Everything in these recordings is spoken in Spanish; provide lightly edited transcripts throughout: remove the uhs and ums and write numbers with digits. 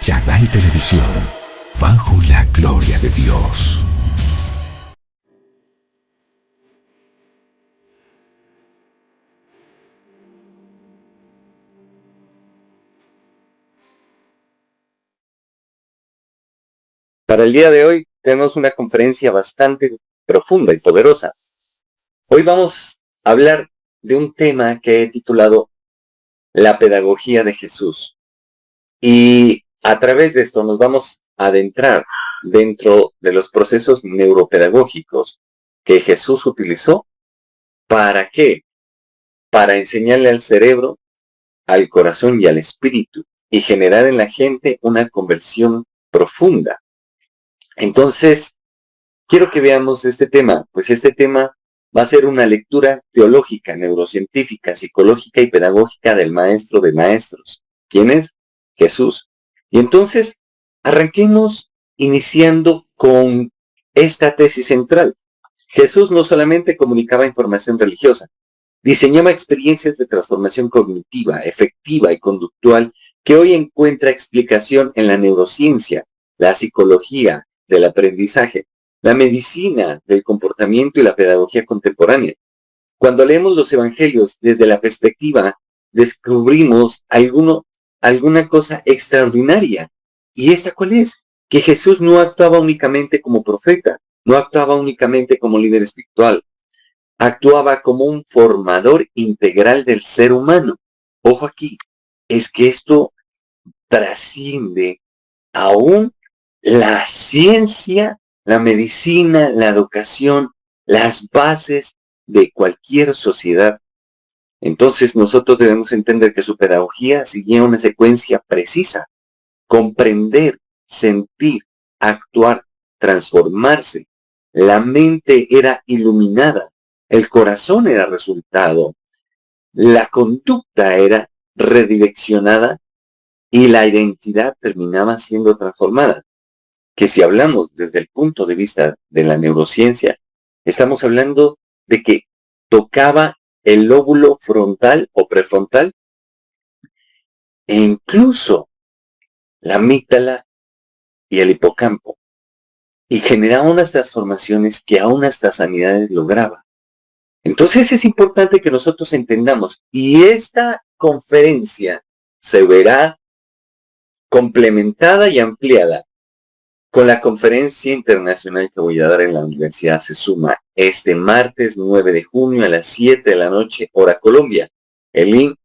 Canal Televisión, bajo la gloria de Dios. Para el día de hoy tenemos una conferencia bastante profunda y poderosa. Hoy vamos a hablar de un tema que he titulado La pedagogía de Jesús. Y a través de esto nos vamos a adentrar dentro de los procesos neuropedagógicos que Jesús utilizó. ¿Para qué? Para enseñarle al cerebro, al corazón y al espíritu y generar en la gente una conversión profunda. Entonces, quiero que veamos este tema, pues este tema va a ser una lectura teológica, neurocientífica, psicológica y pedagógica del maestro de maestros. ¿Quién es? Jesús. Y entonces, arranquemos iniciando con esta tesis central. Jesús no solamente comunicaba información religiosa, diseñaba experiencias de transformación cognitiva, efectiva y conductual que hoy encuentra explicación en la neurociencia, la psicología del aprendizaje, la medicina del comportamiento y la pedagogía contemporánea. Cuando leemos los evangelios desde la perspectiva, descubrimos alguna cosa extraordinaria. ¿Y esta cuál es? Que Jesús no actuaba únicamente como profeta, no actuaba únicamente como líder espiritual, actuaba como un formador integral del ser humano. Ojo aquí, es que esto trasciende aún la ciencia, la medicina, la educación, las bases de cualquier sociedad. Entonces nosotros debemos entender que su pedagogía seguía una secuencia precisa: comprender, sentir, actuar, transformarse. La mente era iluminada, el corazón era resultado, la conducta era redireccionada y la identidad terminaba siendo transformada. Que si hablamos desde el punto de vista de la neurociencia, estamos hablando de que tocaba el lóbulo frontal o prefrontal e incluso la amígdala y el hipocampo, y generaba unas transformaciones que aún hasta sanidades lograba. Entonces es importante que nosotros entendamos, y esta conferencia se verá complementada y ampliada con la conferencia internacional que voy a dar en la Universidad Se-Suma este martes 9 de junio a las 7 de la noche, hora Colombia. El link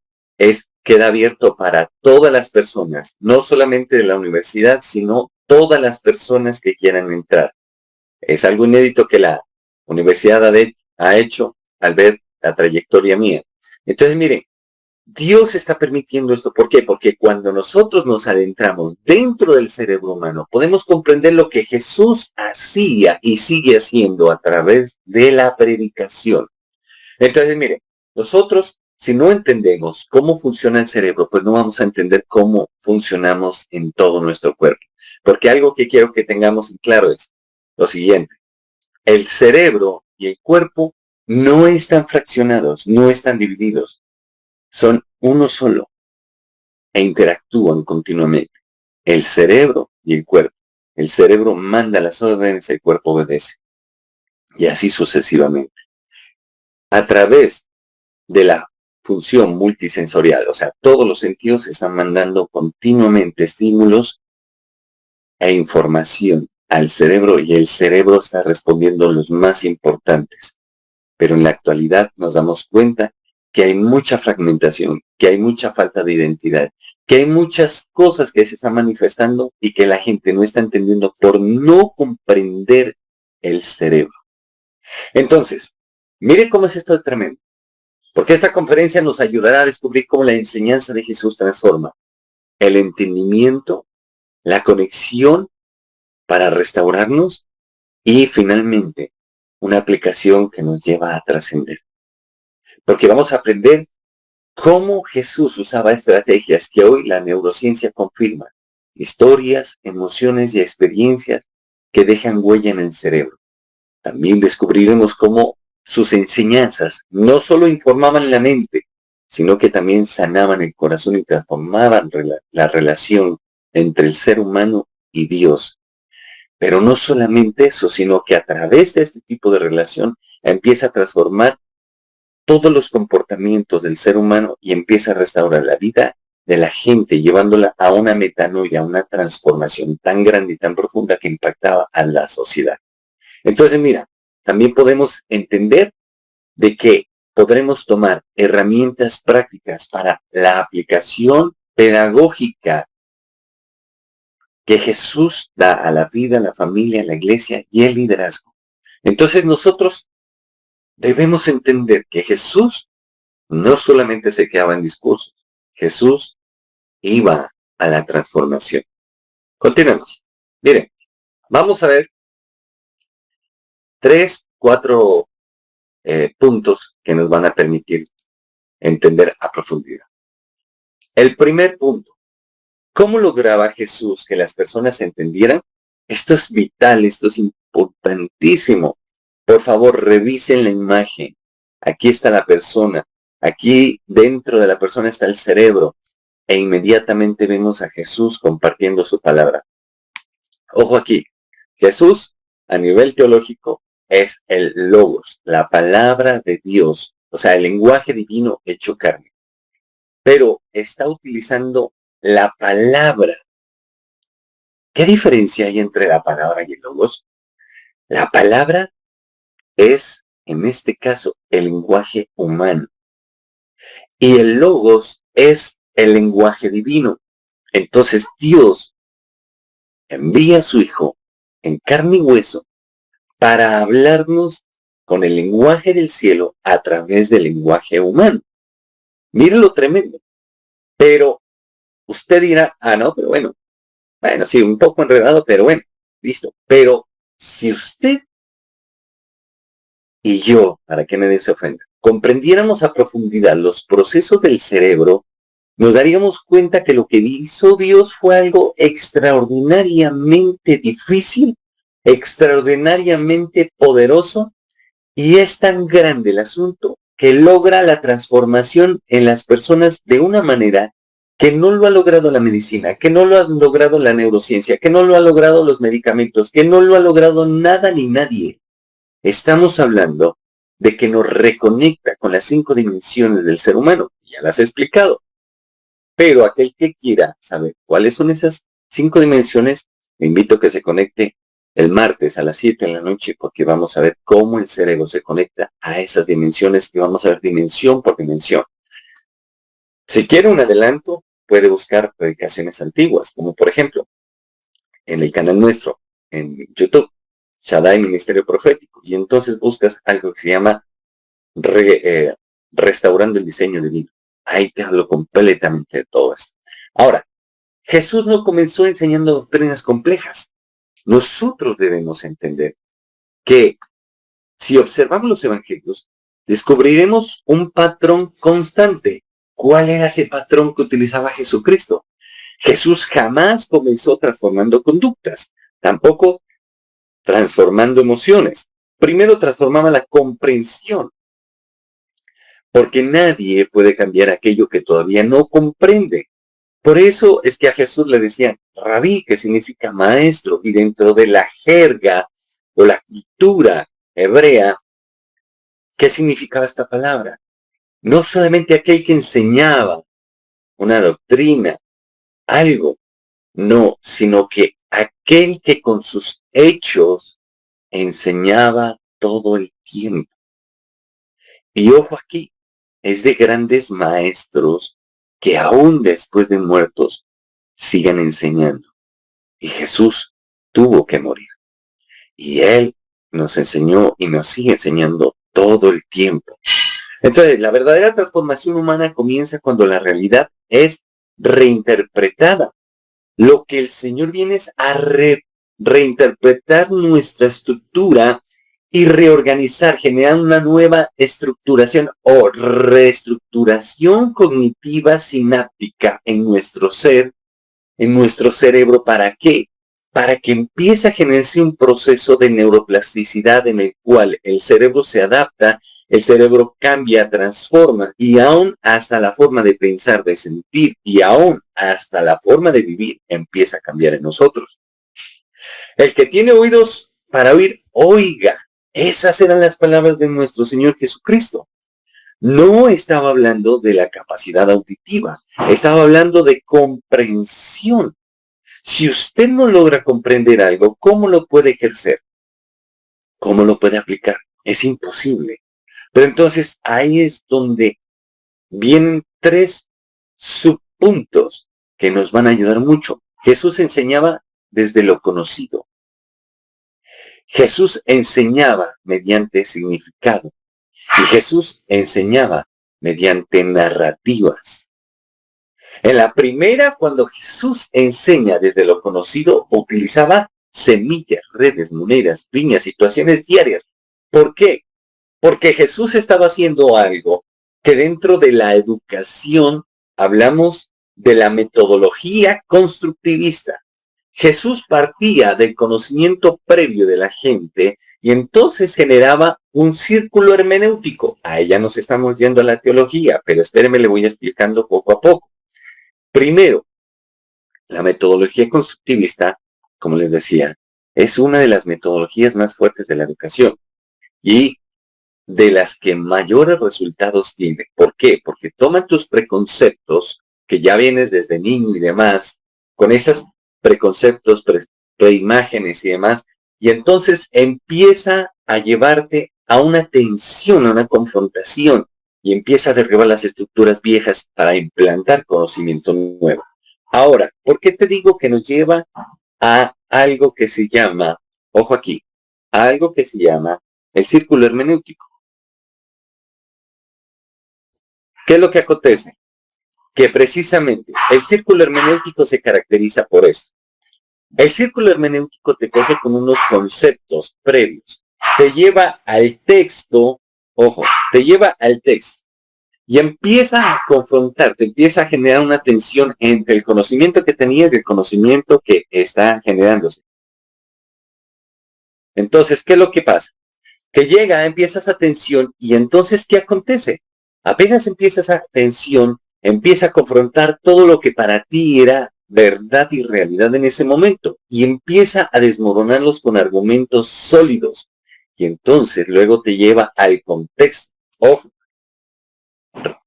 queda abierto para todas las personas, no solamente de la universidad, sino todas las personas que quieran entrar. Es algo inédito que la universidad ha hecho al ver la trayectoria mía. Entonces, miren, Dios está permitiendo esto. ¿Por qué? Porque cuando nosotros nos adentramos dentro del cerebro humano, podemos comprender lo que Jesús hacía y sigue haciendo a través de la predicación. Entonces, miren, nosotros, si no entendemos cómo funciona el cerebro, pues no vamos a entender cómo funcionamos en todo nuestro cuerpo. Porque algo que quiero que tengamos en claro es lo siguiente: el cerebro y el cuerpo no están fraccionados, no están divididos, son uno solo e interactúan continuamente. El cerebro y el cuerpo. El cerebro manda las órdenes, el cuerpo obedece. Y así sucesivamente. A través de la función multisensorial, o sea, todos los sentidos están mandando continuamente estímulos e información al cerebro, y el cerebro está respondiendo los más importantes. Pero en la actualidad nos damos cuenta que hay mucha fragmentación, que hay mucha falta de identidad, que hay muchas cosas que se están manifestando y que la gente no está entendiendo por no comprender el cerebro. Entonces, mire cómo es esto de tremendo, porque esta conferencia nos ayudará a descubrir cómo la enseñanza de Jesús transforma el entendimiento, la conexión para restaurarnos y finalmente una aplicación que nos lleva a trascender. Porque vamos a aprender cómo Jesús usaba estrategias que hoy la neurociencia confirma: historias, emociones y experiencias que dejan huella en el cerebro. También descubriremos cómo sus enseñanzas no solo informaban la mente, sino que también sanaban el corazón y transformaban la relación entre el ser humano y Dios. Pero no solamente eso, sino que a través de este tipo de relación empieza a transformar todos los comportamientos del ser humano y empieza a restaurar la vida de la gente, llevándola a una metanoia, a una transformación tan grande y tan profunda que impactaba a la sociedad. Entonces, mira, también podemos entender de que podremos tomar herramientas prácticas para la aplicación pedagógica que Jesús da a la vida, a la familia, a la iglesia y el liderazgo. Entonces nosotros debemos entender que Jesús no solamente se quedaba en discursos, Jesús iba a la transformación. Continuemos. Miren, vamos a ver 4 puntos que nos van a permitir entender a profundidad. El primer punto, ¿cómo lograba Jesús que las personas entendieran? Esto es vital, esto es importantísimo. Por favor, revisen la imagen. Aquí está la persona. Aquí dentro de la persona está el cerebro. E inmediatamente vemos a Jesús compartiendo su palabra. Ojo aquí. Jesús, a nivel teológico, es el logos, la palabra de Dios. O sea, el lenguaje divino hecho carne. Pero está utilizando la palabra. ¿Qué diferencia hay entre la palabra y el logos? La palabra es, en este caso, el lenguaje humano. Y el logos es el lenguaje divino. Entonces Dios envía a su Hijo en carne y hueso para hablarnos con el lenguaje del cielo a través del lenguaje humano. Miren lo tremendo. Pero usted dirá, no, pero bueno, sí, un poco enredado, pero bueno, listo. Pero si usted y yo, para que nadie se ofenda, comprendiéramos a profundidad los procesos del cerebro, nos daríamos cuenta que lo que hizo Dios fue algo extraordinariamente difícil, extraordinariamente poderoso, y es tan grande el asunto que logra la transformación en las personas de una manera que no lo ha logrado la medicina, que no lo ha logrado la neurociencia, que no lo ha logrado los medicamentos, que no lo ha logrado nada ni nadie. Estamos hablando de que nos reconecta con las 5 dimensiones del ser humano. Ya las he explicado. Pero aquel que quiera saber cuáles son esas 5 dimensiones, le invito a que se conecte el martes a las 7 de la noche, porque vamos a ver cómo el cerebro se conecta a esas dimensiones y vamos a ver dimensión por dimensión. Si quiere un adelanto, puede buscar predicaciones antiguas, como por ejemplo, en el canal nuestro, en YouTube, Shaddai Ministerio Profético, y entonces buscas algo que se llama Restaurando el Diseño Divino. Ahí te hablo completamente de todo esto. Ahora, Jesús no comenzó enseñando doctrinas complejas. Nosotros debemos entender que si observamos los evangelios, descubriremos un patrón constante. ¿Cuál era ese patrón que utilizaba Jesucristo? Jesús jamás comenzó transformando conductas, tampoco transformando emociones. Primero transformaba la comprensión, porque nadie puede cambiar aquello que todavía no comprende. Por eso es que a Jesús le decían rabí, que significa maestro, y dentro de la jerga o la cultura hebrea, ¿qué significaba esta palabra? No solamente aquel que enseñaba una doctrina, algo, no, sino que aquel que con sus hechos enseñaba todo el tiempo. Y ojo aquí, es de grandes maestros que aún después de muertos sigan enseñando. Y Jesús tuvo que morir. Y Él nos enseñó y nos sigue enseñando todo el tiempo. Entonces, la verdadera transformación humana comienza cuando la realidad es reinterpretada. Lo que el Señor viene es a reinterpretar nuestra estructura y reorganizar, generar una nueva estructuración o reestructuración cognitiva sináptica en nuestro ser, en nuestro cerebro. ¿Para qué? Para que empiece a generarse un proceso de neuroplasticidad en el cual el cerebro se adapta El cerebro cambia, transforma y aún hasta la forma de pensar, de sentir y aún hasta la forma de vivir empieza a cambiar en nosotros. El que tiene oídos para oír, oiga. Esas eran las palabras de nuestro Señor Jesucristo. No estaba hablando de la capacidad auditiva, estaba hablando de comprensión. Si usted no logra comprender algo, ¿cómo lo puede ejercer? ¿Cómo lo puede aplicar? Es imposible. Pero entonces ahí es donde vienen tres subpuntos que nos van a ayudar mucho. Jesús enseñaba desde lo conocido. Jesús enseñaba mediante significado. Y Jesús enseñaba mediante narrativas. En la primera, cuando Jesús enseña desde lo conocido, utilizaba semillas, redes, monedas, piñas, situaciones diarias. ¿Por qué? Porque Jesús estaba haciendo algo que dentro de la educación hablamos de la metodología constructivista. Jesús partía del conocimiento previo de la gente y entonces generaba un círculo hermenéutico. A ella nos estamos yendo a la teología, pero espéreme, le voy explicando poco a poco. Primero, la metodología constructivista, como les decía, es una de las metodologías más fuertes de la educación y de las que mayores resultados tiene. ¿Por qué? Porque toman tus preconceptos, que ya vienes desde niño y demás, con esos preconceptos, preimágenes y demás, y entonces empieza a llevarte a una tensión, a una confrontación, y empieza a derribar las estructuras viejas para implantar conocimiento nuevo. Ahora, ¿por qué te digo que nos lleva a algo que se llama, ojo aquí, a algo que se llama el círculo hermenéutico? ¿Qué es lo que acontece? Que precisamente el círculo hermenéutico se caracteriza por esto. El círculo hermenéutico te coge con unos conceptos previos, te lleva al texto, ojo, te lleva al texto y empieza a confrontarte, empieza a generar una tensión entre el conocimiento que tenías y el conocimiento que está generándose. Entonces, ¿qué es lo que pasa? Que llega, empieza esa tensión y entonces, ¿qué acontece? Apenas empieza esa tensión, empieza a confrontar todo lo que para ti era verdad y realidad en ese momento y empieza a desmoronarlos con argumentos sólidos. Y entonces luego te lleva al contexto. Ojo,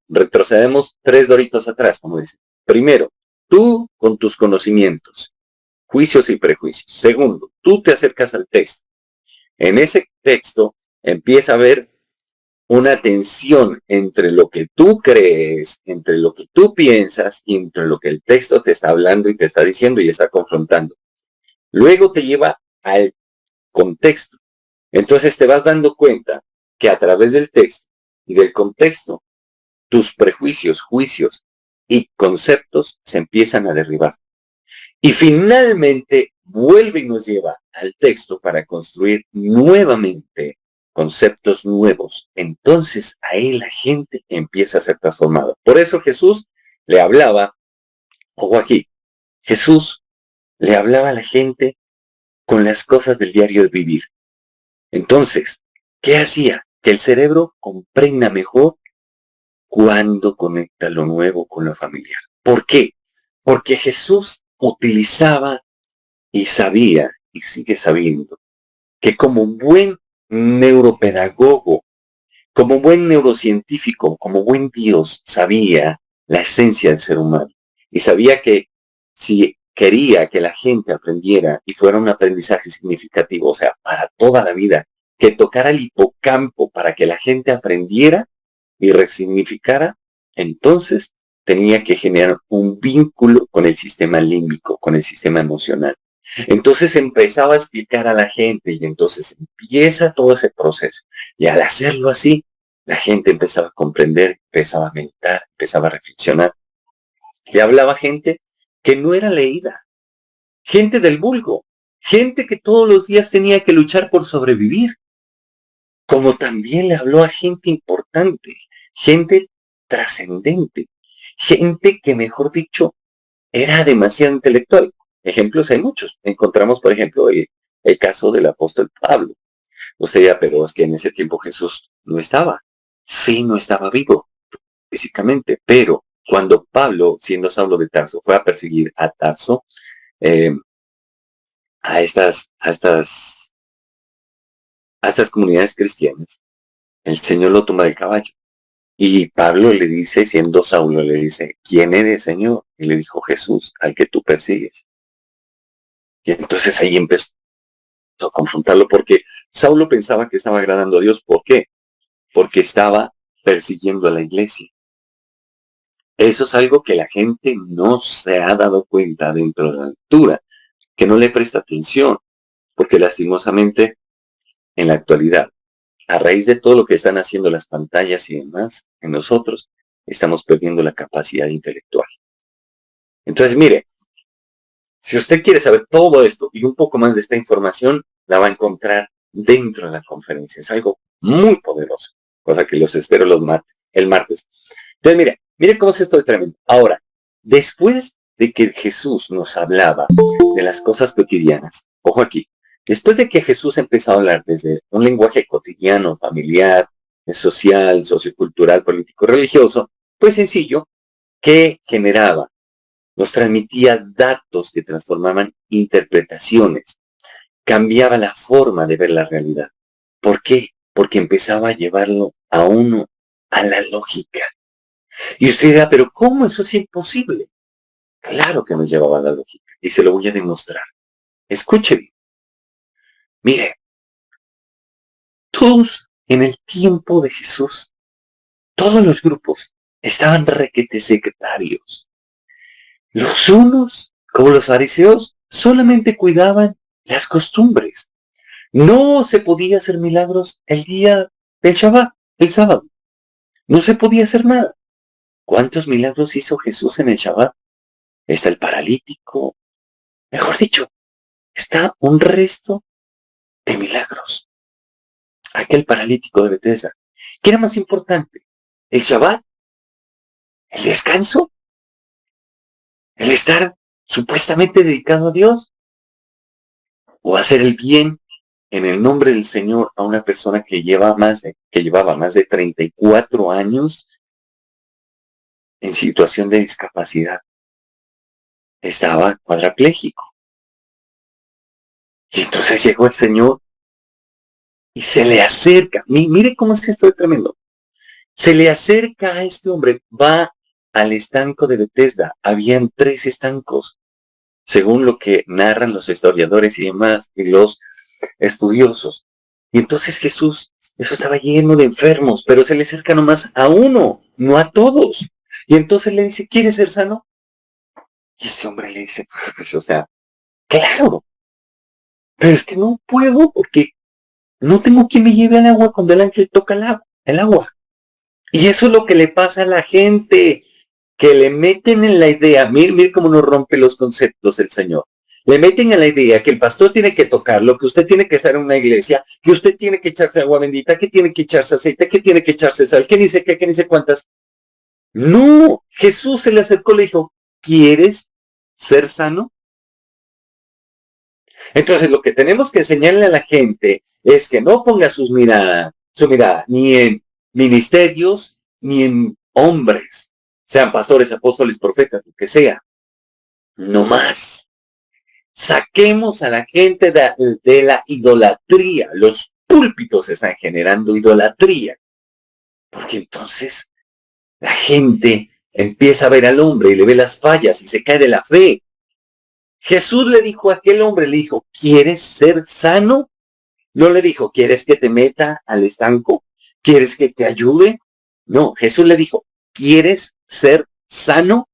retrocedemos 3 doritos atrás, como dice. Primero, tú con tus conocimientos, juicios y prejuicios. Segundo, tú te acercas al texto. En ese texto empieza a haber una tensión entre lo que tú crees, entre lo que tú piensas y entre lo que el texto te está hablando y te está diciendo y está confrontando. Luego te lleva al contexto. Entonces te vas dando cuenta que a través del texto y del contexto, tus prejuicios, juicios y conceptos se empiezan a derribar. Y finalmente vuelve y nos lleva al texto para construir nuevamente conceptos nuevos. Entonces ahí la gente empieza a ser transformada. Por eso Jesús le hablaba, ojo aquí, Jesús le hablaba a la gente con las cosas del diario de vivir. Entonces, ¿qué hacía? Que el cerebro comprenda mejor cuando conecta lo nuevo con lo familiar. ¿Por qué? Porque Jesús utilizaba y sabía, y sigue sabiendo, que como buen neuropedagogo, como buen neurocientífico, como buen Dios, sabía la esencia del ser humano. Y sabía que si quería que la gente aprendiera y fuera un aprendizaje significativo, o sea, para toda la vida, que tocara el hipocampo para que la gente aprendiera y resignificara, entonces tenía que generar un vínculo con el sistema límbico, con el sistema emocional. Entonces empezaba a explicar a la gente y entonces empieza todo ese proceso. Y al hacerlo así, la gente empezaba a comprender, empezaba a meditar, empezaba a reflexionar. Le hablaba a gente que no era leída, gente del vulgo, gente que todos los días tenía que luchar por sobrevivir. Como también le habló a gente importante, gente trascendente, gente que, mejor dicho, era demasiado intelectual. Ejemplos hay muchos. Encontramos, por ejemplo, el caso del apóstol Pablo. Usted dirá, pero es que en ese tiempo Jesús no estaba. Sí, no estaba vivo físicamente, pero cuando Pablo, siendo Saulo de Tarso, fue a perseguir a Tarso, eh, a estas comunidades cristianas, el Señor lo toma del caballo. Y Pablo le dice, siendo Saulo, le dice, ¿quién eres, Señor? Y le dijo, Jesús, al que tú persigues. Y entonces ahí empezó a confrontarlo porque Saulo pensaba que estaba agradando a Dios. ¿Por qué? Porque estaba persiguiendo a la iglesia. Eso es algo que la gente no se ha dado cuenta dentro de la lectura, que no le presta atención, porque lastimosamente en la actualidad, a raíz de todo lo que están haciendo las pantallas y demás, en nosotros estamos perdiendo la capacidad intelectual. Entonces, mire, si usted quiere saber todo esto y un poco más de esta información, la va a encontrar dentro de la conferencia. Es algo muy poderoso, cosa que los espero el martes. Entonces, mire cómo es esto de tremendo. Ahora, después de que Jesús nos hablaba de las cosas cotidianas, ojo aquí, después de que Jesús empezó a hablar desde un lenguaje cotidiano, familiar, social, sociocultural, político, religioso, pues sencillo, que generaba, nos transmitía datos que transformaban interpretaciones, cambiaba la forma de ver la realidad. ¿Por qué? Porque empezaba a llevarlo a uno a la lógica. Y usted dirá, pero ¿cómo eso es imposible? Claro que nos llevaba a la lógica y se lo voy a demostrar. Escuche bien. Mire, todos en el tiempo de Jesús, todos los grupos estaban requete secretarios. Los unos, como los fariseos, solamente cuidaban las costumbres. No se podía hacer milagros el día del Shabbat, el sábado. No se podía hacer nada. ¿Cuántos milagros hizo Jesús en el Shabbat? Está el paralítico. Mejor dicho, está un resto de milagros. Aquel paralítico de Betesda. ¿Qué era más importante? ¿El Shabbat? ¿El descanso? ¿El estar supuestamente dedicado a Dios? ¿O hacer el bien en el nombre del Señor a una persona que llevaba más de 34 años en situación de discapacidad? Estaba cuadrapléjico. Y entonces llegó el Señor y se le acerca. Mire cómo es esto de tremendo. Se le acerca a este hombre, va al estanco de Betesda. Habían 3 estancos, según lo que narran los historiadores y demás, y los estudiosos. Y entonces Jesús, eso estaba lleno de enfermos, pero se le acerca nomás a uno, no a todos. Y entonces le dice, ¿quieres ser sano? Y este hombre le dice, pues, o sea, claro, pero es que no puedo porque no tengo quien me lleve al agua cuando el ángel toca el agua. Y eso es lo que le pasa a la gente, que le meten en la idea, mire cómo nos rompe los conceptos el Señor. Le meten en la idea que el pastor tiene que tocarlo, que usted tiene que estar en una iglesia, que usted tiene que echarse agua bendita, que tiene que echarse aceite, que tiene que echarse sal, que ni sé qué, que ni sé cuántas. No, Jesús se le acercó y le dijo, ¿quieres ser sano? Entonces lo que tenemos que enseñarle a la gente es que no ponga su mirada ni en ministerios, ni en hombres, sean pastores, apóstoles, profetas, lo que sea. No más. Saquemos a la gente de la idolatría. Los púlpitos están generando idolatría. Porque entonces la gente empieza a ver al hombre y le ve las fallas y se cae de la fe. Jesús le dijo a aquel hombre, le dijo, ¿quieres ser sano? No le dijo, ¿quieres que te meta al estanco? ¿Quieres que te ayude? No, Jesús le dijo, ¿quieres ser sano?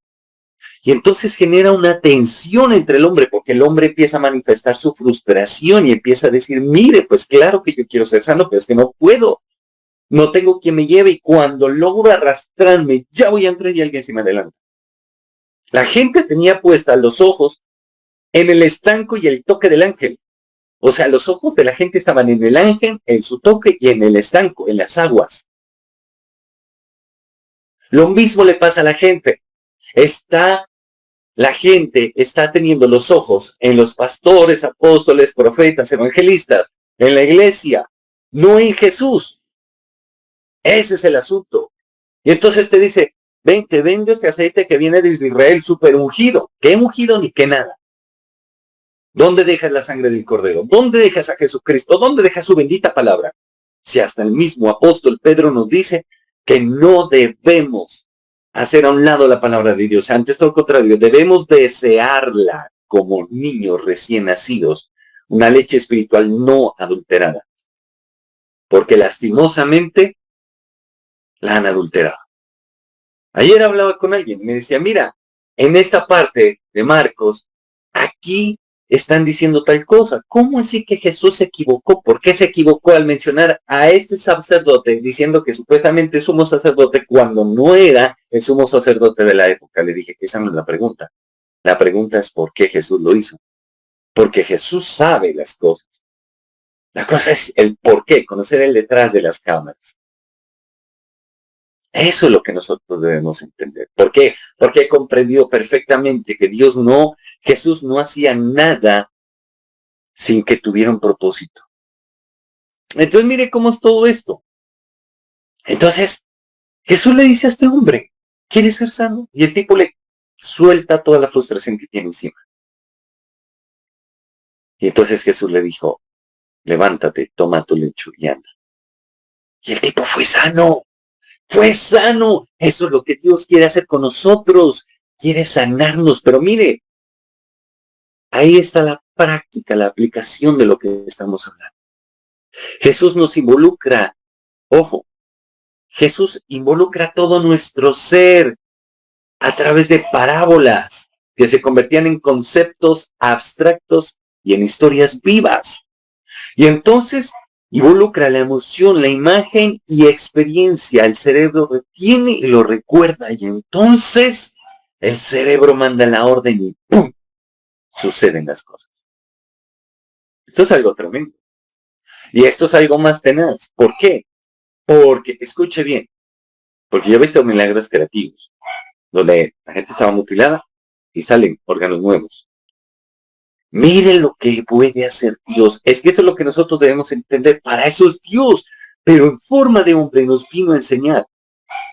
Y entonces genera una tensión entre el hombre, porque el hombre empieza a manifestar su frustración y empieza a decir, mire, pues claro que yo quiero ser sano, pero es que no puedo. No tengo quien me lleve y cuando logro arrastrarme, ya voy a entrar y alguien se me adelanta. La gente tenía puestas los ojos en el estanco y el toque del ángel. O sea, los ojos de la gente estaban en el ángel, en su toque y en el estanco, en las aguas. Lo mismo le pasa a la gente. La gente está teniendo los ojos en los pastores, apóstoles, profetas, evangelistas, en la iglesia, no en Jesús. Ese es el asunto. Y entonces te dice, ven, te vendo este aceite que viene desde Israel, súper ungido. ¿Qué ungido ni qué nada? ¿Dónde dejas la sangre del Cordero? ¿Dónde dejas a Jesucristo? ¿Dónde dejas su bendita palabra? Si hasta el mismo apóstol Pedro nos dice que no debemos hacer a un lado la palabra de Dios. Antes, todo lo contrario, debemos desearla como niños recién nacidos, una leche espiritual no adulterada. Porque lastimosamente la han adulterado. Ayer hablaba con alguien y me decía, mira, en esta parte de Marcos, aquí están diciendo tal cosa. ¿Cómo así que Jesús se equivocó? ¿Por qué se equivocó al mencionar a este sacerdote diciendo que supuestamente es sumo sacerdote cuando no era el sumo sacerdote de la época? Le dije que esa no es la pregunta. La pregunta es por qué Jesús lo hizo. Porque Jesús sabe las cosas. La cosa es el por qué, conocer el detrás de las cámaras. Eso es lo que nosotros debemos entender. ¿Por qué? Porque he comprendido perfectamente que Jesús no hacía nada sin que tuviera un propósito. Entonces mire cómo es todo esto. Entonces, Jesús le dice a este hombre, ¿quieres ser sano? Y el tipo le suelta toda la frustración que tiene encima. Y entonces Jesús le dijo, levántate, toma tu lecho y anda. Y el tipo fue sano. Fue sano. Eso es lo que Dios quiere hacer con nosotros. Quiere sanarnos. Pero mire, ahí está la práctica, la aplicación de lo que estamos hablando. Jesús nos involucra. Ojo, Jesús involucra todo nuestro ser a través de parábolas que se convertían en conceptos abstractos y en historias vivas. Y entonces involucra la emoción, la imagen y experiencia. El cerebro retiene y lo recuerda. Y entonces el cerebro manda la orden y ¡pum! Suceden las cosas. Esto es algo tremendo. Y esto es algo más tenaz. ¿Por qué? Porque, escuche bien, porque yo he visto milagros creativos, donde la gente estaba mutilada y salen órganos nuevos. Mire lo que puede hacer Dios. Es que eso es lo que nosotros debemos entender. Para eso es Dios, pero en forma de hombre nos vino a enseñar.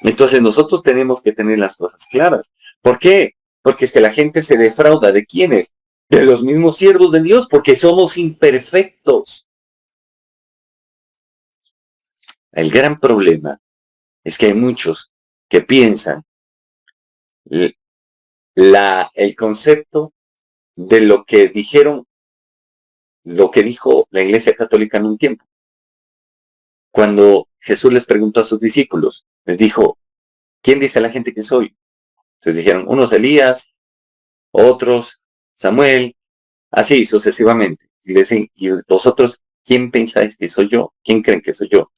Entonces nosotros tenemos que tener las cosas claras. ¿Por qué? Porque es que la gente se defrauda. ¿De quiénes? De los mismos siervos de Dios, porque somos imperfectos. El gran problema es que hay muchos que piensan el concepto de lo que dijeron, lo que dijo la Iglesia Católica en un tiempo. Cuando Jesús les preguntó a sus discípulos, les dijo, ¿quién dice a la gente que soy? Entonces dijeron, unos Elías, otros Samuel, así sucesivamente. Y le dicen, ¿y vosotros quién pensáis que soy yo? ¿Quién creen que soy yo?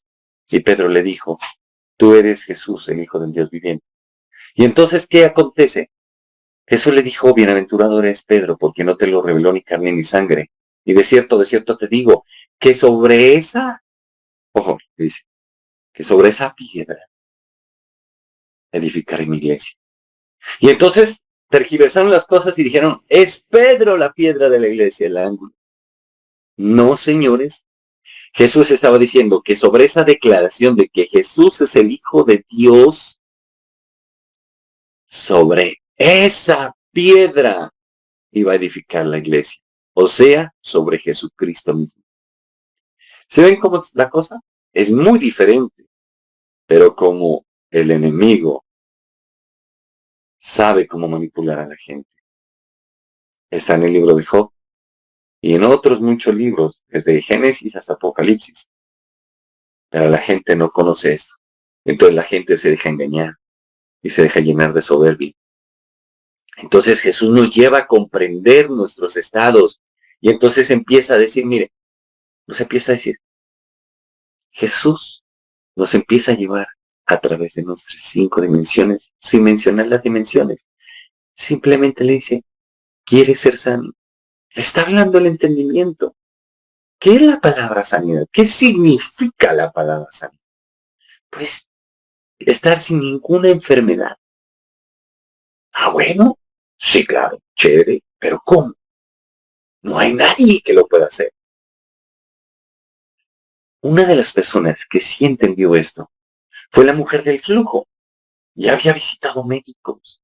Y Pedro le dijo, tú eres Jesús, el Hijo del Dios viviente. Y entonces, ¿qué acontece? Jesús le dijo, bienaventurado eres Pedro, porque no te lo reveló ni carne ni sangre. Y de cierto te digo, que sobre esa, ojo, dice, que sobre esa piedra edificaré mi iglesia. Y entonces tergiversaron las cosas y dijeron, es Pedro la piedra de la iglesia, el ángulo. No, señores. Jesús estaba diciendo que sobre esa declaración de que Jesús es el Hijo de Dios, sobre esa piedra iba a edificar la iglesia. O sea, sobre Jesucristo mismo. ¿Se ven cómo es la cosa? Es muy diferente, pero como el enemigo sabe cómo manipular a la gente. Está en el libro de Job y en otros muchos libros, desde Génesis hasta Apocalipsis. Pero la gente no conoce esto. Entonces la gente se deja engañar y se deja llenar de soberbia. Entonces Jesús nos lleva a comprender nuestros estados y entonces empieza a decir, mire, nos empieza a decir, Jesús nos empieza a llevar a través de nuestras 5 dimensiones, sin mencionar las dimensiones. Simplemente le dice, ¿quieres ser sano? Le está hablando el entendimiento. ¿Qué es la palabra sanidad? ¿Qué significa la palabra sanidad? Pues estar sin ninguna enfermedad. Ah, bueno, sí, claro, chévere, pero ¿cómo? No hay nadie que lo pueda hacer. Una de las personas que sí entendió esto Fue la mujer del flujo. Ya había visitado médicos.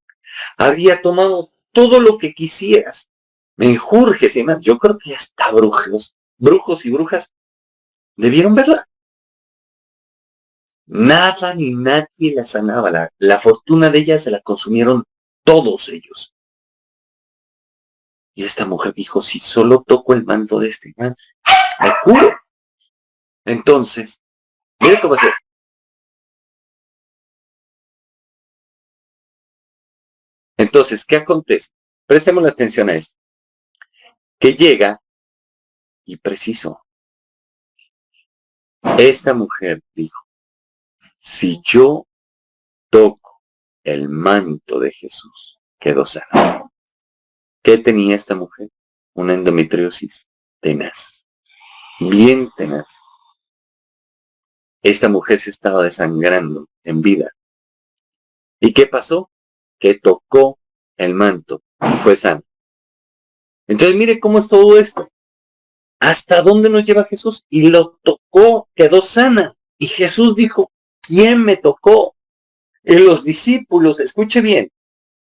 Había tomado todo lo que quisieras. Menjurjes y demás. Yo creo que hasta brujos y brujas debieron verla. Nada ni nadie la sanaba. La fortuna de ella se la consumieron todos ellos. Y esta mujer dijo, si solo toco el manto de este man, me curo. Entonces, mire cómo es esto. Entonces, ¿qué acontece? Prestemos la atención a esto. Que llega, y preciso, esta mujer dijo, si yo toco el manto de Jesús, quedó sana. ¿Qué tenía esta mujer? Una endometriosis tenaz, bien tenaz. Esta mujer se estaba desangrando en vida. ¿Y qué pasó? Que tocó el manto y fue sana. Entonces mire cómo es todo esto. ¿Hasta dónde nos lleva Jesús? Y lo tocó, quedó sana. Y Jesús dijo, ¿quién me tocó? Y los discípulos, escuche bien,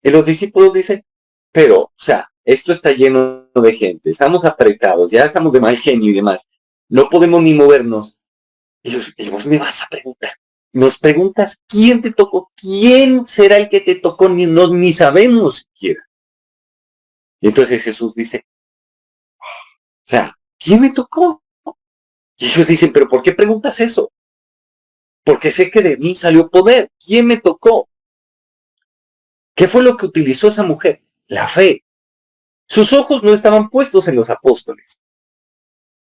y los discípulos dicen, pero, o sea, esto está lleno de gente, estamos apretados, ya estamos de mal genio y demás, no podemos ni movernos. Y vos me vas a preguntar, nos preguntas, ¿quién te tocó? ¿Quién será el que te tocó? Ni sabemos siquiera. Y entonces Jesús dice, o sea, ¿quién me tocó? Y ellos dicen, pero ¿por qué preguntas eso? Porque sé que de mí salió poder. ¿Quién me tocó? ¿Qué fue lo que utilizó esa mujer? La fe. Sus ojos no estaban puestos en los apóstoles.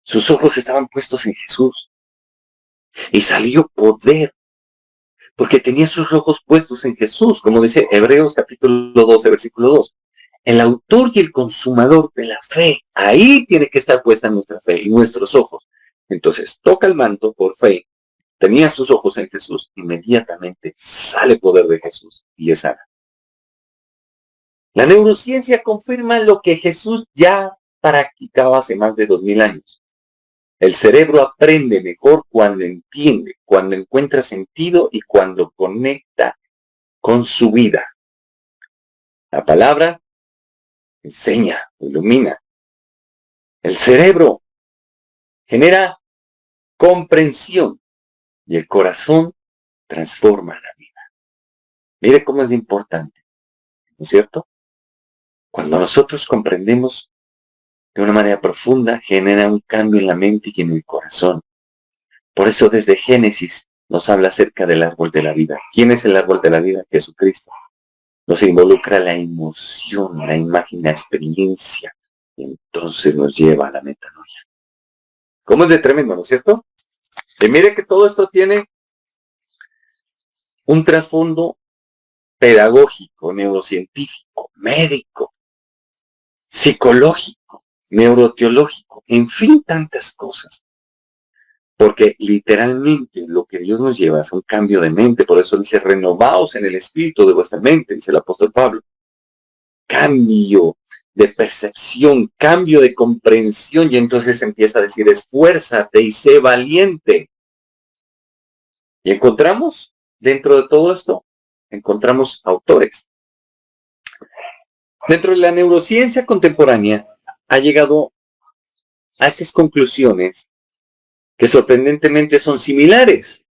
Sus ojos estaban puestos en Jesús. Y salió poder, porque tenía sus ojos puestos en Jesús, como dice Hebreos capítulo 12, versículo 2. El autor y el consumador de la fe. Ahí tiene que estar puesta nuestra fe y nuestros ojos. Entonces, toca el manto por fe. Tenía sus ojos en Jesús. Inmediatamente sale poder de Jesús y es sana. La neurociencia confirma lo que Jesús ya practicaba hace más de 2000 años. El cerebro aprende mejor cuando entiende, cuando encuentra sentido y cuando conecta con su vida. La palabra enseña, ilumina. El cerebro genera comprensión y el corazón transforma la vida. Mire cómo es importante, ¿no es cierto? Cuando nosotros comprendemos de una manera profunda, genera un cambio en la mente y en el corazón. Por eso desde Génesis nos habla acerca del árbol de la vida. ¿Quién es el árbol de la vida? Jesucristo. Nos involucra la emoción, la imagen, la experiencia. Y entonces nos lleva a la metanoia. ¿Cómo es de tremendo, no es cierto? Y mire que todo esto tiene un trasfondo pedagógico, neurocientífico, médico, psicológico, neuroteológico, en fin, tantas cosas. Porque literalmente lo que Dios nos lleva es un cambio de mente. Por eso dice, renovaos en el espíritu de vuestra mente, dice el apóstol Pablo. Cambio de percepción, cambio de comprensión. Y entonces empieza a decir, esfuérzate y sé valiente. Y encontramos, dentro de todo esto, encontramos autores. Dentro de la neurociencia contemporánea ha llegado a estas conclusiones que sorprendentemente son similares.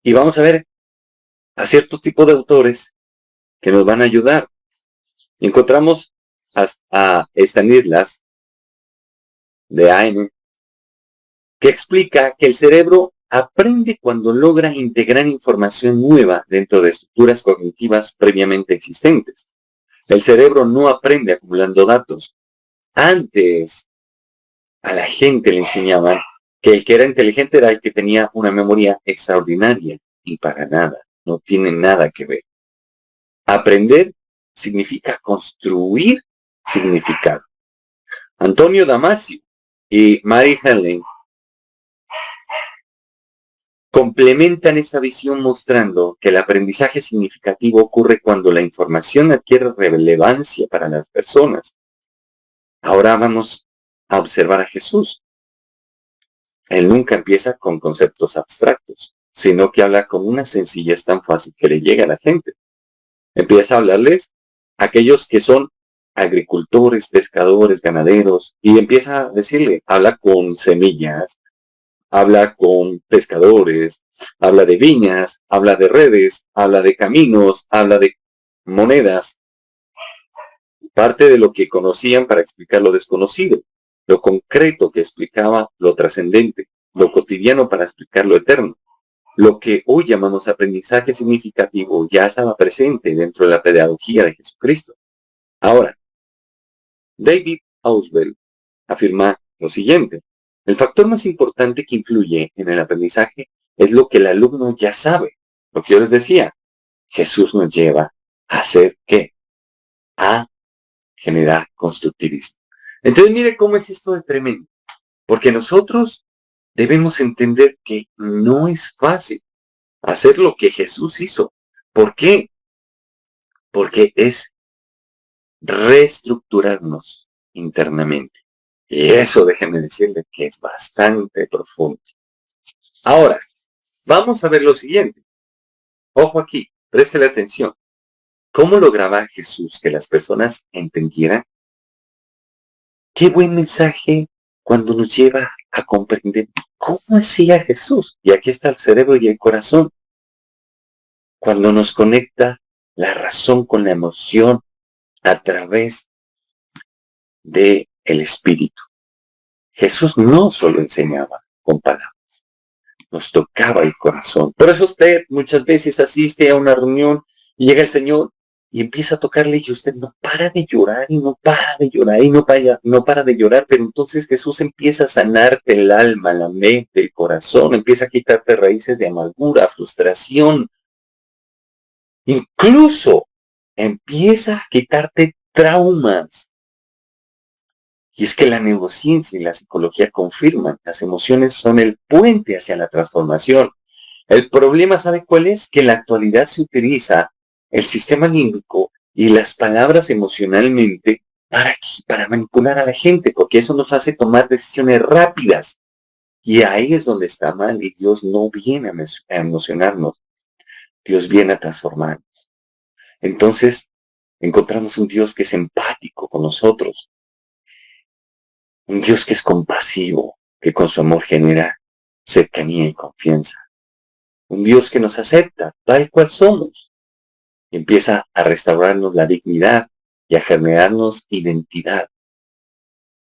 Y vamos a ver a cierto tipo de autores que nos van a ayudar. Encontramos a Stanislas Dehaene, que explica que el cerebro aprende cuando logra integrar información nueva dentro de estructuras cognitivas previamente existentes. El cerebro no aprende acumulando datos. Antes, a la gente le enseñaban que el que era inteligente era el que tenía una memoria extraordinaria, y para nada, no tiene nada que ver. Aprender significa construir significado. Antonio Damasio y Mary Helen complementan esta visión mostrando que el aprendizaje significativo ocurre cuando la información adquiere relevancia para las personas. Ahora vamos a observar a Jesús. Él nunca empieza con conceptos abstractos, sino que habla con una sencillez tan fácil que le llega a la gente. Empieza a hablarles a aquellos que son agricultores, pescadores, ganaderos, y empieza a decirle, habla con semillas, habla con pescadores, habla de viñas, habla de redes, habla de caminos, habla de monedas, parte de lo que conocían para explicar lo desconocido, lo concreto que explicaba lo trascendente, lo cotidiano para explicar lo eterno. Lo que hoy llamamos aprendizaje significativo ya estaba presente dentro de la pedagogía de Jesucristo. Ahora, David Ausubel afirma lo siguiente: el factor más importante que influye en el aprendizaje es lo que el alumno ya sabe. Lo que yo les decía, Jesús nos lleva a hacer ¿qué? A generar constructivismo. Entonces mire cómo es esto de tremendo, porque nosotros debemos entender que no es fácil hacer lo que Jesús hizo. ¿Por qué? Porque es reestructurarnos internamente. Y eso déjenme decirle que es bastante profundo. Ahora, vamos a ver lo siguiente. Ojo aquí, préstele atención. ¿Cómo lograba Jesús que las personas entendieran? Qué buen mensaje cuando nos lleva a comprender cómo hacía Jesús. Y aquí está el cerebro y el corazón. Cuando nos conecta la razón con la emoción a través del espíritu. Jesús no solo enseñaba con palabras, nos tocaba el corazón. Por eso usted muchas veces asiste a una reunión y llega el Señor y empieza a tocarle y usted no para de llorar y no para de llorar y no para de llorar, pero entonces Jesús empieza a sanarte el alma, la mente, el corazón, empieza a quitarte raíces de amargura, frustración, incluso empieza a quitarte traumas. Y es que la neurociencia y la psicología confirman, las emociones son el puente hacia la transformación. El problema, ¿sabe cuál es? Que en la actualidad se utiliza el sistema límbico y las palabras emocionalmente para manipular a la gente, porque eso nos hace tomar decisiones rápidas. Y ahí es donde está mal, y Dios no viene a emocionarnos, Dios viene a transformarnos. Entonces, encontramos un Dios que es empático con nosotros, un Dios que es compasivo, que con su amor genera cercanía y confianza. Un Dios que nos acepta tal cual somos y empieza a restaurarnos la dignidad y a generarnos identidad.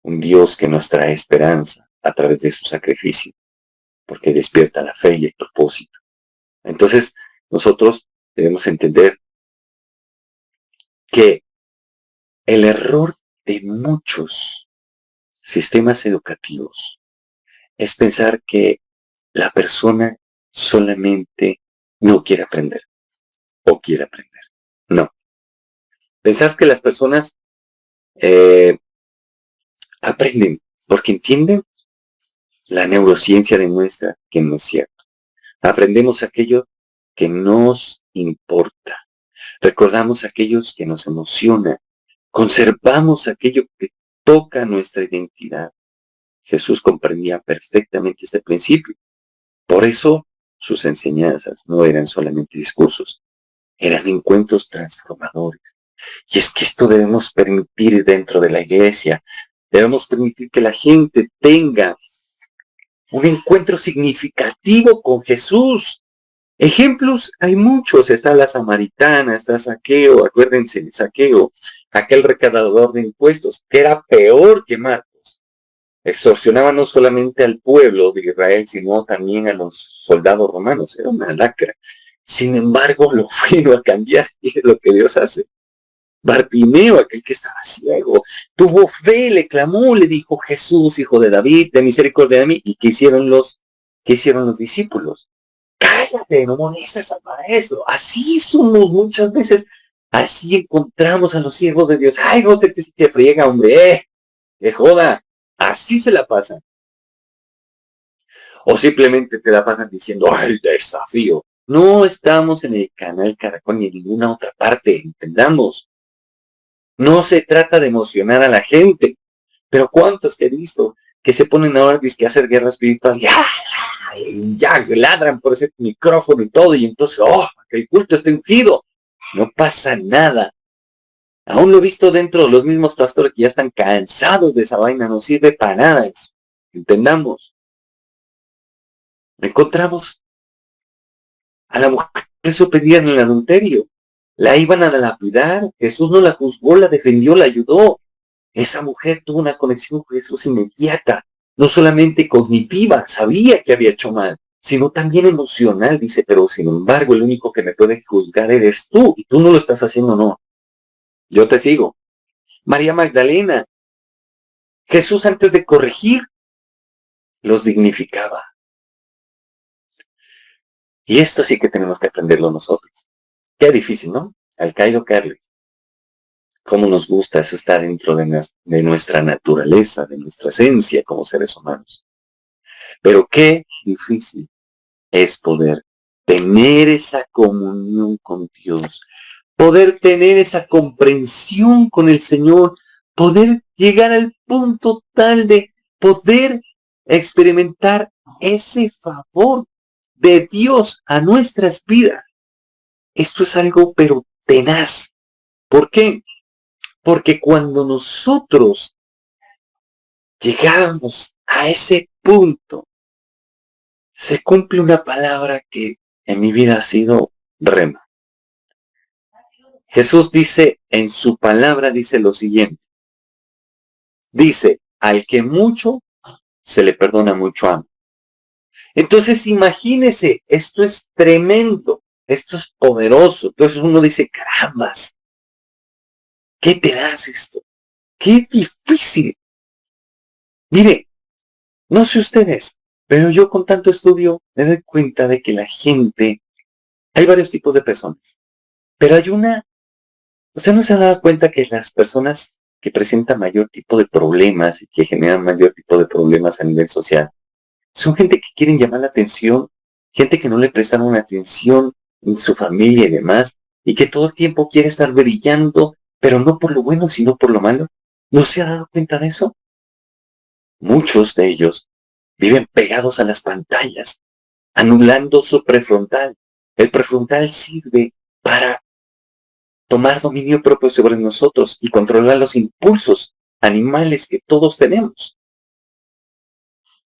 Un Dios que nos trae esperanza a través de su sacrificio, porque despierta la fe y el propósito. Entonces, nosotros debemos entender que el error de muchos sistemas educativos es pensar que la persona solamente no quiere aprender o quiere aprender. No. Pensar que las personas aprenden porque entienden, la neurociencia demuestra que no es cierto. Aprendemos aquello que nos importa. Recordamos aquellos que nos emociona. Conservamos aquello que toca nuestra identidad. Jesús comprendía perfectamente este principio. Por eso sus enseñanzas no eran solamente discursos, eran encuentros transformadores. Y es que esto debemos permitir dentro de la iglesia. Debemos permitir que la gente tenga un encuentro significativo con Jesús. Ejemplos hay muchos. Está la samaritana, está Zaqueo, acuérdense de Zaqueo, aquel recaudador de impuestos, que era peor que Marcos. Extorsionaba no solamente al pueblo de Israel, sino también a los soldados romanos. Era una lacra. Sin embargo, lo vino a cambiar y es lo que Dios hace. Bartimeo, aquel que estaba ciego, tuvo fe, le clamó, le dijo: Jesús, hijo de David, ten misericordia de mí. ¿Y qué hicieron los discípulos? Cállate, no molestes al maestro. Así somos muchas veces. Así encontramos a los siervos de Dios. Ay, no te que friega, hombre, que joda. Así se la pasan. O simplemente te la pasan diciendo: ay, desafío. No estamos en el canal Caracol ni en ninguna otra parte, entendamos. No se trata de emocionar a la gente. Pero ¿cuántos que he visto que se ponen ahora a hacer guerra espiritual, y ya ladran por ese micrófono y todo, y entonces, que el culto está ungido. No pasa nada. Aún lo he visto dentro de los mismos pastores que ya están cansados de esa vaina, no sirve para nada eso. Entendamos. Encontramos a la mujer sorprendida en el adulterio. La iban a lapidar. Jesús no la juzgó, la defendió, la ayudó. Esa mujer tuvo una conexión con Jesús inmediata, no solamente cognitiva, sabía que había hecho mal, sino también emocional. Dice, pero sin embargo, el único que me puede juzgar eres tú, y tú no lo estás haciendo, no. Yo te sigo. María Magdalena, Jesús antes de corregir, los dignificaba. Y esto sí que tenemos que aprenderlo nosotros. Qué difícil, ¿no? Al caído caerle. Cómo nos gusta, eso está dentro de nuestra naturaleza, de nuestra esencia como seres humanos. Pero qué difícil es poder tener esa comunión con Dios, poder tener esa comprensión con el Señor, poder llegar al punto tal de poder experimentar ese favor de Dios a nuestras vidas. Esto es algo pero tenaz. ¿Por qué? Porque cuando nosotros llegamos a ese punto, se cumple una palabra que en mi vida ha sido rema. Jesús dice, en su palabra dice lo siguiente. Dice, al que mucho, se le perdona mucho ama. Entonces imagínese, esto es tremendo, esto es poderoso. Entonces uno dice, carambas, ¿qué te das esto? Qué difícil. Mire, no sé ustedes, pero yo con tanto estudio me doy cuenta de que la gente, hay varios tipos de personas, pero hay una, usted no se ha dado cuenta que las personas que presentan mayor tipo de problemas y que generan mayor tipo de problemas a nivel social, son gente que quieren llamar la atención, gente que no le prestan una atención en su familia y demás, y que todo el tiempo quiere estar brillando, pero no por lo bueno, sino por lo malo. ¿No se ha dado cuenta de eso? Muchos de ellos viven pegados a las pantallas, anulando su prefrontal. El prefrontal sirve para tomar dominio propio sobre nosotros y controlar los impulsos animales que todos tenemos.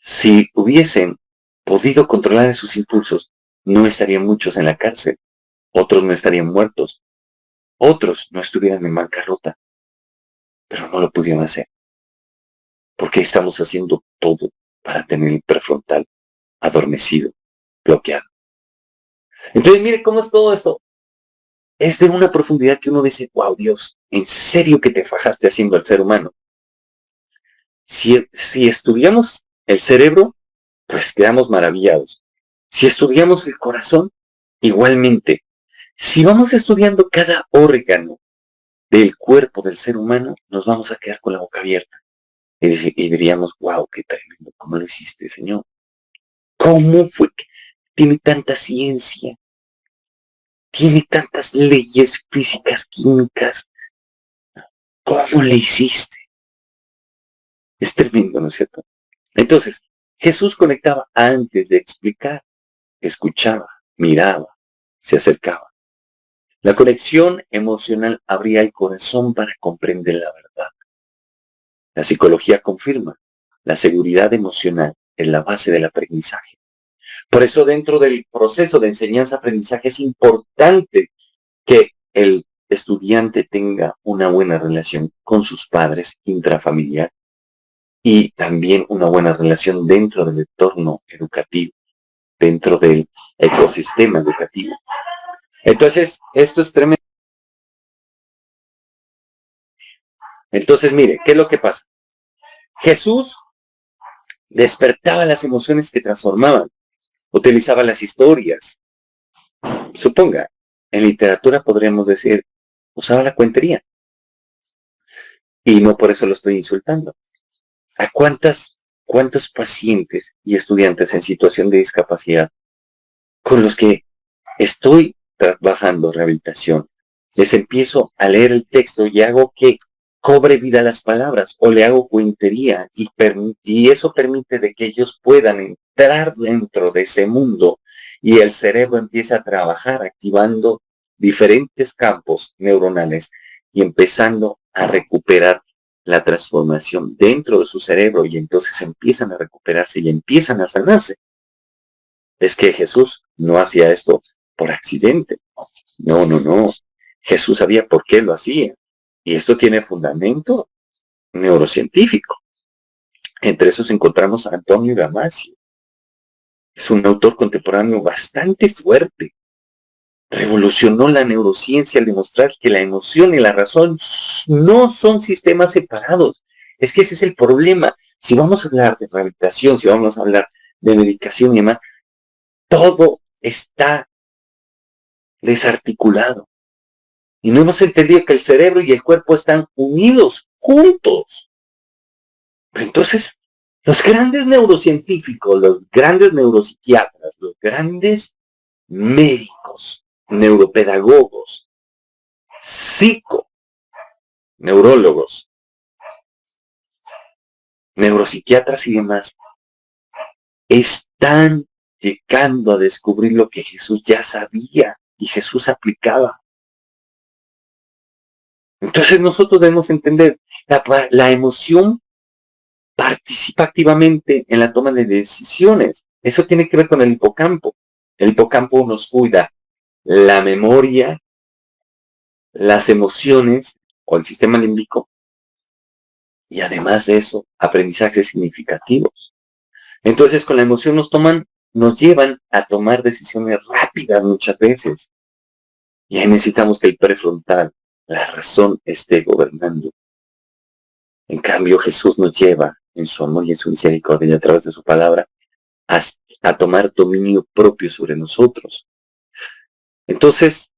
Si hubiesen podido controlar esos impulsos, no estarían muchos en la cárcel, otros no estarían muertos, otros no estuvieran en bancarrota, pero no lo pudieron hacer, porque estamos haciendo todo para tener el prefrontal adormecido, bloqueado. Entonces, mire cómo es todo esto. Es de una profundidad que uno dice, wow, Dios, ¿en serio que te fajaste haciendo al ser humano? Si estudiamos el cerebro, pues quedamos maravillados. Si estudiamos el corazón, igualmente. Si vamos estudiando cada órgano del cuerpo del ser humano, nos vamos a quedar con la boca abierta. Y diríamos, wow, qué tremendo, ¿cómo lo hiciste, Señor? ¿Cómo fue que tiene tanta ciencia? Tiene tantas leyes físicas, químicas. ¿Cómo le hiciste? Es tremendo, ¿no es cierto? Entonces, Jesús conectaba antes de explicar, escuchaba, miraba, se acercaba. La conexión emocional abría el corazón para comprender la verdad. La psicología confirma, la seguridad emocional es la base del aprendizaje. Por eso dentro del proceso de enseñanza-aprendizaje es importante que el estudiante tenga una buena relación con sus padres intrafamiliar y también una buena relación dentro del entorno educativo, dentro del ecosistema educativo. Entonces, esto es tremendo. Entonces, mire, ¿qué es lo que pasa? Jesús despertaba las emociones que transformaban, utilizaba las historias. Suponga, en literatura podríamos decir, usaba la cuentería. Y no por eso lo estoy insultando. ¿A cuántos pacientes y estudiantes en situación de discapacidad con los que estoy trabajando rehabilitación, les empiezo a leer el texto y hago que cobre vida a las palabras o le hago cuentería y eso permite de que ellos puedan entrar dentro de ese mundo y el cerebro empieza a trabajar activando diferentes campos neuronales y empezando a recuperar la transformación dentro de su cerebro y entonces empiezan a recuperarse y empiezan a sanarse. Es que Jesús no hacía esto por accidente. No, no, no. Jesús sabía por qué lo hacía. Y esto tiene fundamento neurocientífico. Entre esos encontramos a Antonio Damasio. Es un autor contemporáneo bastante fuerte. Revolucionó la neurociencia al demostrar que la emoción y la razón no son sistemas separados. Es que ese es el problema. Si vamos a hablar de rehabilitación, si vamos a hablar de medicación y demás, todo está desarticulado. Y no hemos entendido que el cerebro y el cuerpo están unidos, juntos. Pero entonces, los grandes neurocientíficos, los grandes neuropsiquiatras, los grandes médicos, neuropedagogos, neurólogos, neuropsiquiatras y demás, están llegando a descubrir lo que Jesús ya sabía y Jesús aplicaba. Entonces nosotros debemos entender, la emoción participa activamente en la toma de decisiones. Eso tiene que ver con el hipocampo. El hipocampo nos cuida la memoria, las emociones o el sistema límbico y además de eso, aprendizajes significativos. Entonces con la emoción nos llevan a tomar decisiones rápidas muchas veces. Y ahí necesitamos que el prefrontal, la razón, esté gobernando. En cambio, Jesús nos lleva en su amor y en su misericordia y a través de su palabra a tomar dominio propio sobre nosotros. Entonces,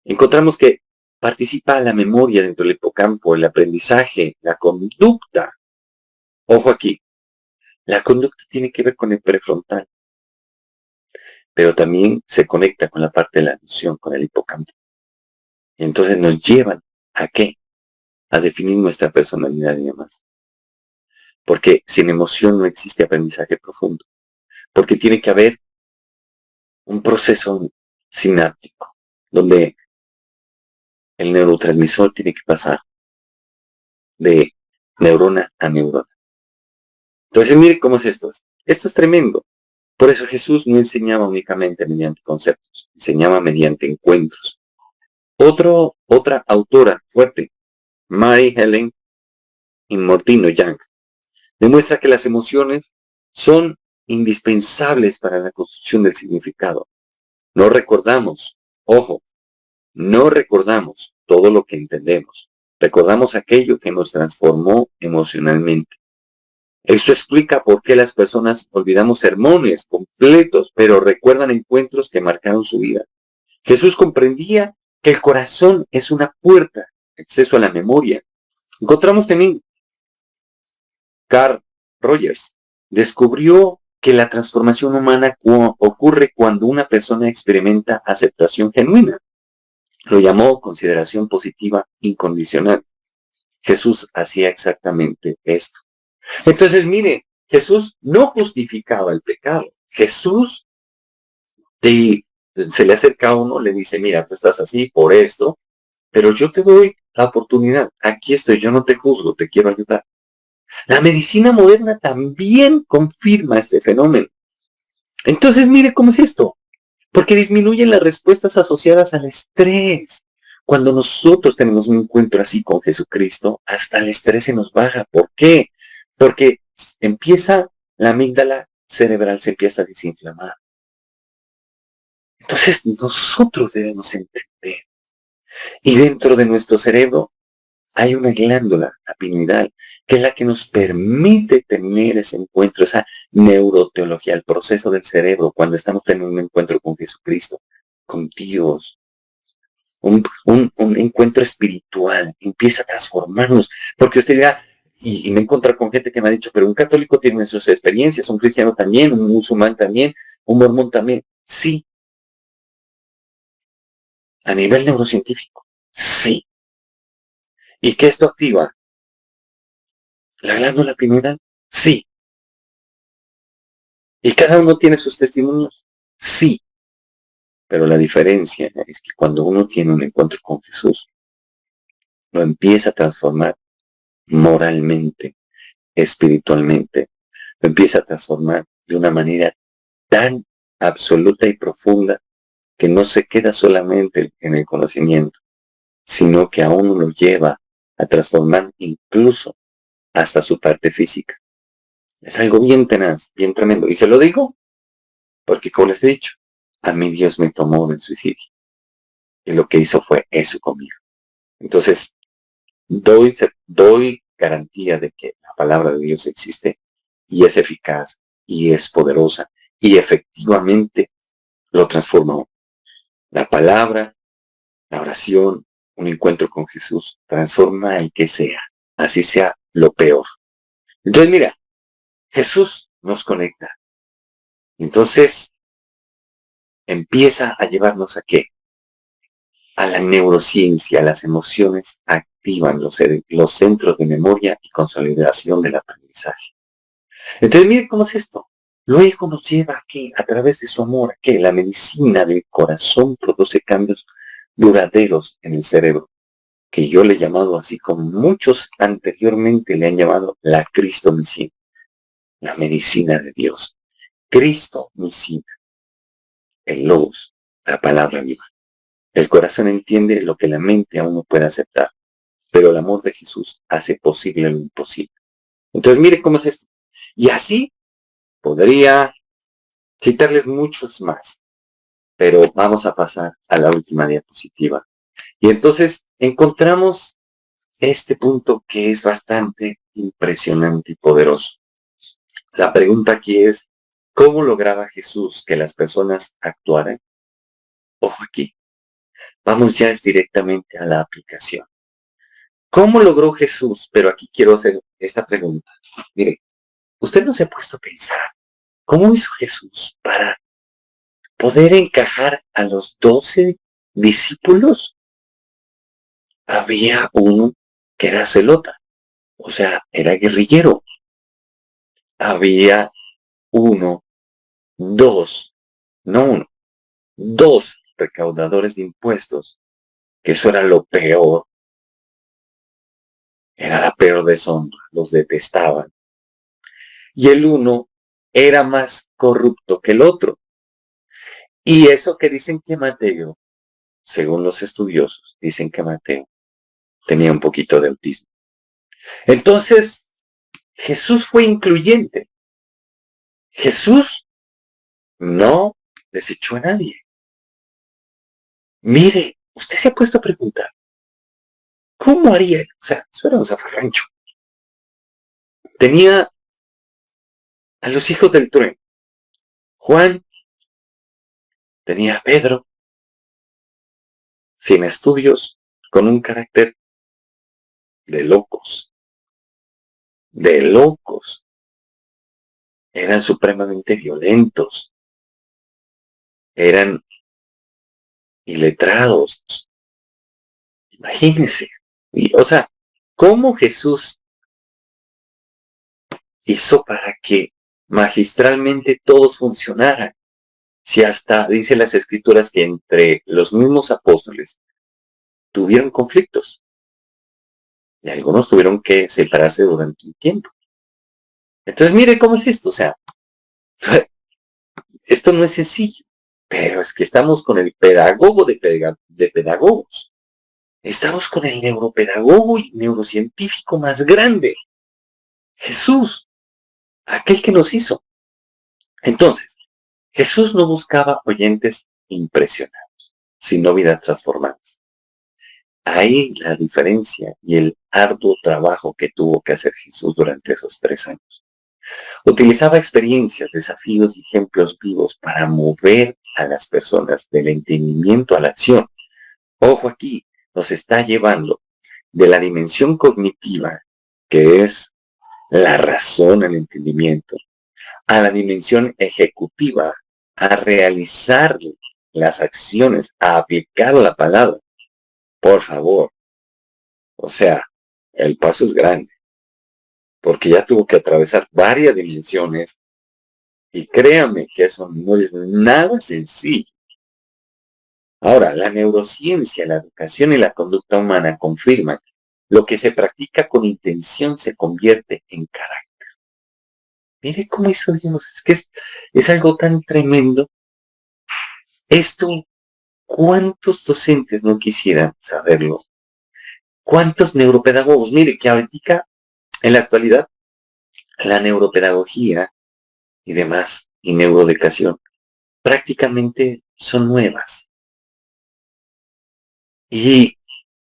encontramos que participa la memoria dentro del hipocampo, el aprendizaje, la conducta. Ojo aquí, la conducta tiene que ver con el prefrontal, pero también se conecta con la parte de la emoción, con el hipocampo. Y entonces nos llevan ¿a qué? A definir nuestra personalidad y demás. Porque sin emoción no existe aprendizaje profundo. Porque tiene que haber un proceso sináptico, donde el neurotransmisor tiene que pasar de neurona a neurona. Entonces, mire cómo es esto. Esto es tremendo. Por eso Jesús no enseñaba únicamente mediante conceptos, enseñaba mediante encuentros. Otra autora fuerte, Mary Helen Inmortino Young, demuestra que las emociones son indispensables para la construcción del significado. No recordamos, ojo, no recordamos todo lo que entendemos. Recordamos aquello que nos transformó emocionalmente. Esto explica por qué las personas olvidamos sermones completos, pero recuerdan encuentros que marcaron su vida. Jesús comprendía que el corazón es una puerta, acceso a la memoria. Encontramos también Carl Rogers. Descubrió que la transformación humana ocurre cuando una persona experimenta aceptación genuina. Lo llamó consideración positiva incondicional. Jesús hacía exactamente esto. Entonces, mire, Jesús no justificaba el pecado. Jesús se le acerca a uno, le dice, mira, tú estás así por esto, pero yo te doy la oportunidad. Aquí estoy, yo no te juzgo, te quiero ayudar. La medicina moderna también confirma este fenómeno. Entonces, mire cómo es esto. Porque disminuyen las respuestas asociadas al estrés. Cuando nosotros tenemos un encuentro así con Jesucristo, hasta el estrés se nos baja. ¿Por qué? Porque la amígdala cerebral se empieza a desinflamar. Entonces nosotros debemos entender. Y dentro de nuestro cerebro hay una glándula, la pineal, que es la que nos permite tener ese encuentro, esa neuroteología, el proceso del cerebro, cuando estamos teniendo un encuentro con Jesucristo, con Dios, un encuentro espiritual, empieza a transformarnos, porque usted dirá, y me he encontrado con gente que me ha dicho, pero un católico tiene sus experiencias, un cristiano también, un musulmán también, un mormón también. Sí, a nivel neurocientífico, sí. ¿Y qué esto activa? ¿La glándula pineal? Sí. ¿Y cada uno tiene sus testimonios? Sí. Pero la diferencia es que cuando uno tiene un encuentro con Jesús, lo empieza a transformar moralmente, espiritualmente, lo empieza a transformar de una manera tan absoluta y profunda que no se queda solamente en el conocimiento, sino que a uno lo lleva a transformar incluso hasta su parte física. Es algo bien tenaz, bien tremendo. Y se lo digo porque, como les he dicho, a mí Dios me tomó del suicidio. Y lo que hizo fue eso conmigo. Entonces, doy garantía de que la palabra de Dios existe y es eficaz y es poderosa y efectivamente lo transforma. La palabra, la oración, un encuentro con Jesús, transforma el que sea, así sea lo peor. Entonces, mira, Jesús nos conecta. Entonces, empieza a llevarnos a qué? A la neurociencia. Las emociones activan los centros de memoria y consolidación del aprendizaje. Entonces, mire cómo es esto. Luego nos lleva a que, a través de su amor, que la medicina del corazón produce cambios duraderos en el cerebro, que yo le he llamado así como muchos anteriormente le han llamado la cristomicina, la medicina de Dios. Cristomicina, el logos, la palabra viva. El corazón entiende lo que la mente aún no puede aceptar, pero el amor de Jesús hace posible lo imposible. Entonces, mire cómo es esto. Y así podría citarles muchos más, pero vamos a pasar a la última diapositiva. Y entonces encontramos este punto que es bastante impresionante y poderoso. La pregunta aquí es, ¿cómo lograba Jesús que las personas actuaran? Ojo aquí, vamos ya directamente a la aplicación. ¿Cómo logró Jesús? Pero aquí quiero hacer esta pregunta. Mire, usted no se ha puesto a pensar, ¿cómo hizo Jesús para poder encajar a los 12 discípulos? Había uno que era celota, o sea, era guerrillero. Había uno, dos, no uno, dos recaudadores de impuestos, que eso era lo peor, era la peor deshonra, los detestaban. Y el uno era más corrupto que el otro. Y eso que dicen que Mateo, según los estudiosos, dicen que Mateo tenía un poquito de autismo. Entonces, Jesús fue incluyente. Jesús no desechó a nadie. Mire, usted se ha puesto a preguntar, ¿cómo haría? O sea, eso era un zafarrancho. Tenía a los hijos del trueno. Juan tenía a Pedro, sin estudios, con un carácter de locos. De locos. Eran supremamente violentos. Eran iletrados. Imagínense. O sea, ¿cómo Jesús hizo para que magistralmente todos funcionaran? Si hasta dice las escrituras que entre los mismos apóstoles tuvieron conflictos y algunos tuvieron que separarse durante un tiempo. Entonces, mire cómo es esto. O sea, esto no es sencillo, pero es que estamos con el pedagogo de pedagogos. Estamos con el neuropedagogo y neurocientífico más grande, Jesús, aquel que nos hizo. Entonces, Jesús no buscaba oyentes impresionados, sino vidas transformadas. Ahí la diferencia y el arduo trabajo que tuvo que hacer Jesús durante esos 3 años. Utilizaba experiencias, desafíos y ejemplos vivos para mover a las personas del entendimiento a la acción. Ojo aquí, nos está llevando de la dimensión cognitiva, que es la razón, el entendimiento, a la dimensión ejecutiva, a realizar las acciones, a aplicar la palabra. Por favor. O sea, el paso es grande, porque ya tuvo que atravesar varias dimensiones y créame que eso no es nada sencillo. Ahora, la neurociencia, la educación y la conducta humana confirman lo que se practica con intención se convierte en carácter. Mire cómo hizo Dios, es que es algo tan tremendo. Esto, ¿cuántos docentes no quisieran saberlo? ¿Cuántos neuropedagogos? Mire que ahorita, en la actualidad, la neuropedagogía y demás, y neuroeducación, prácticamente son nuevas. ¿Y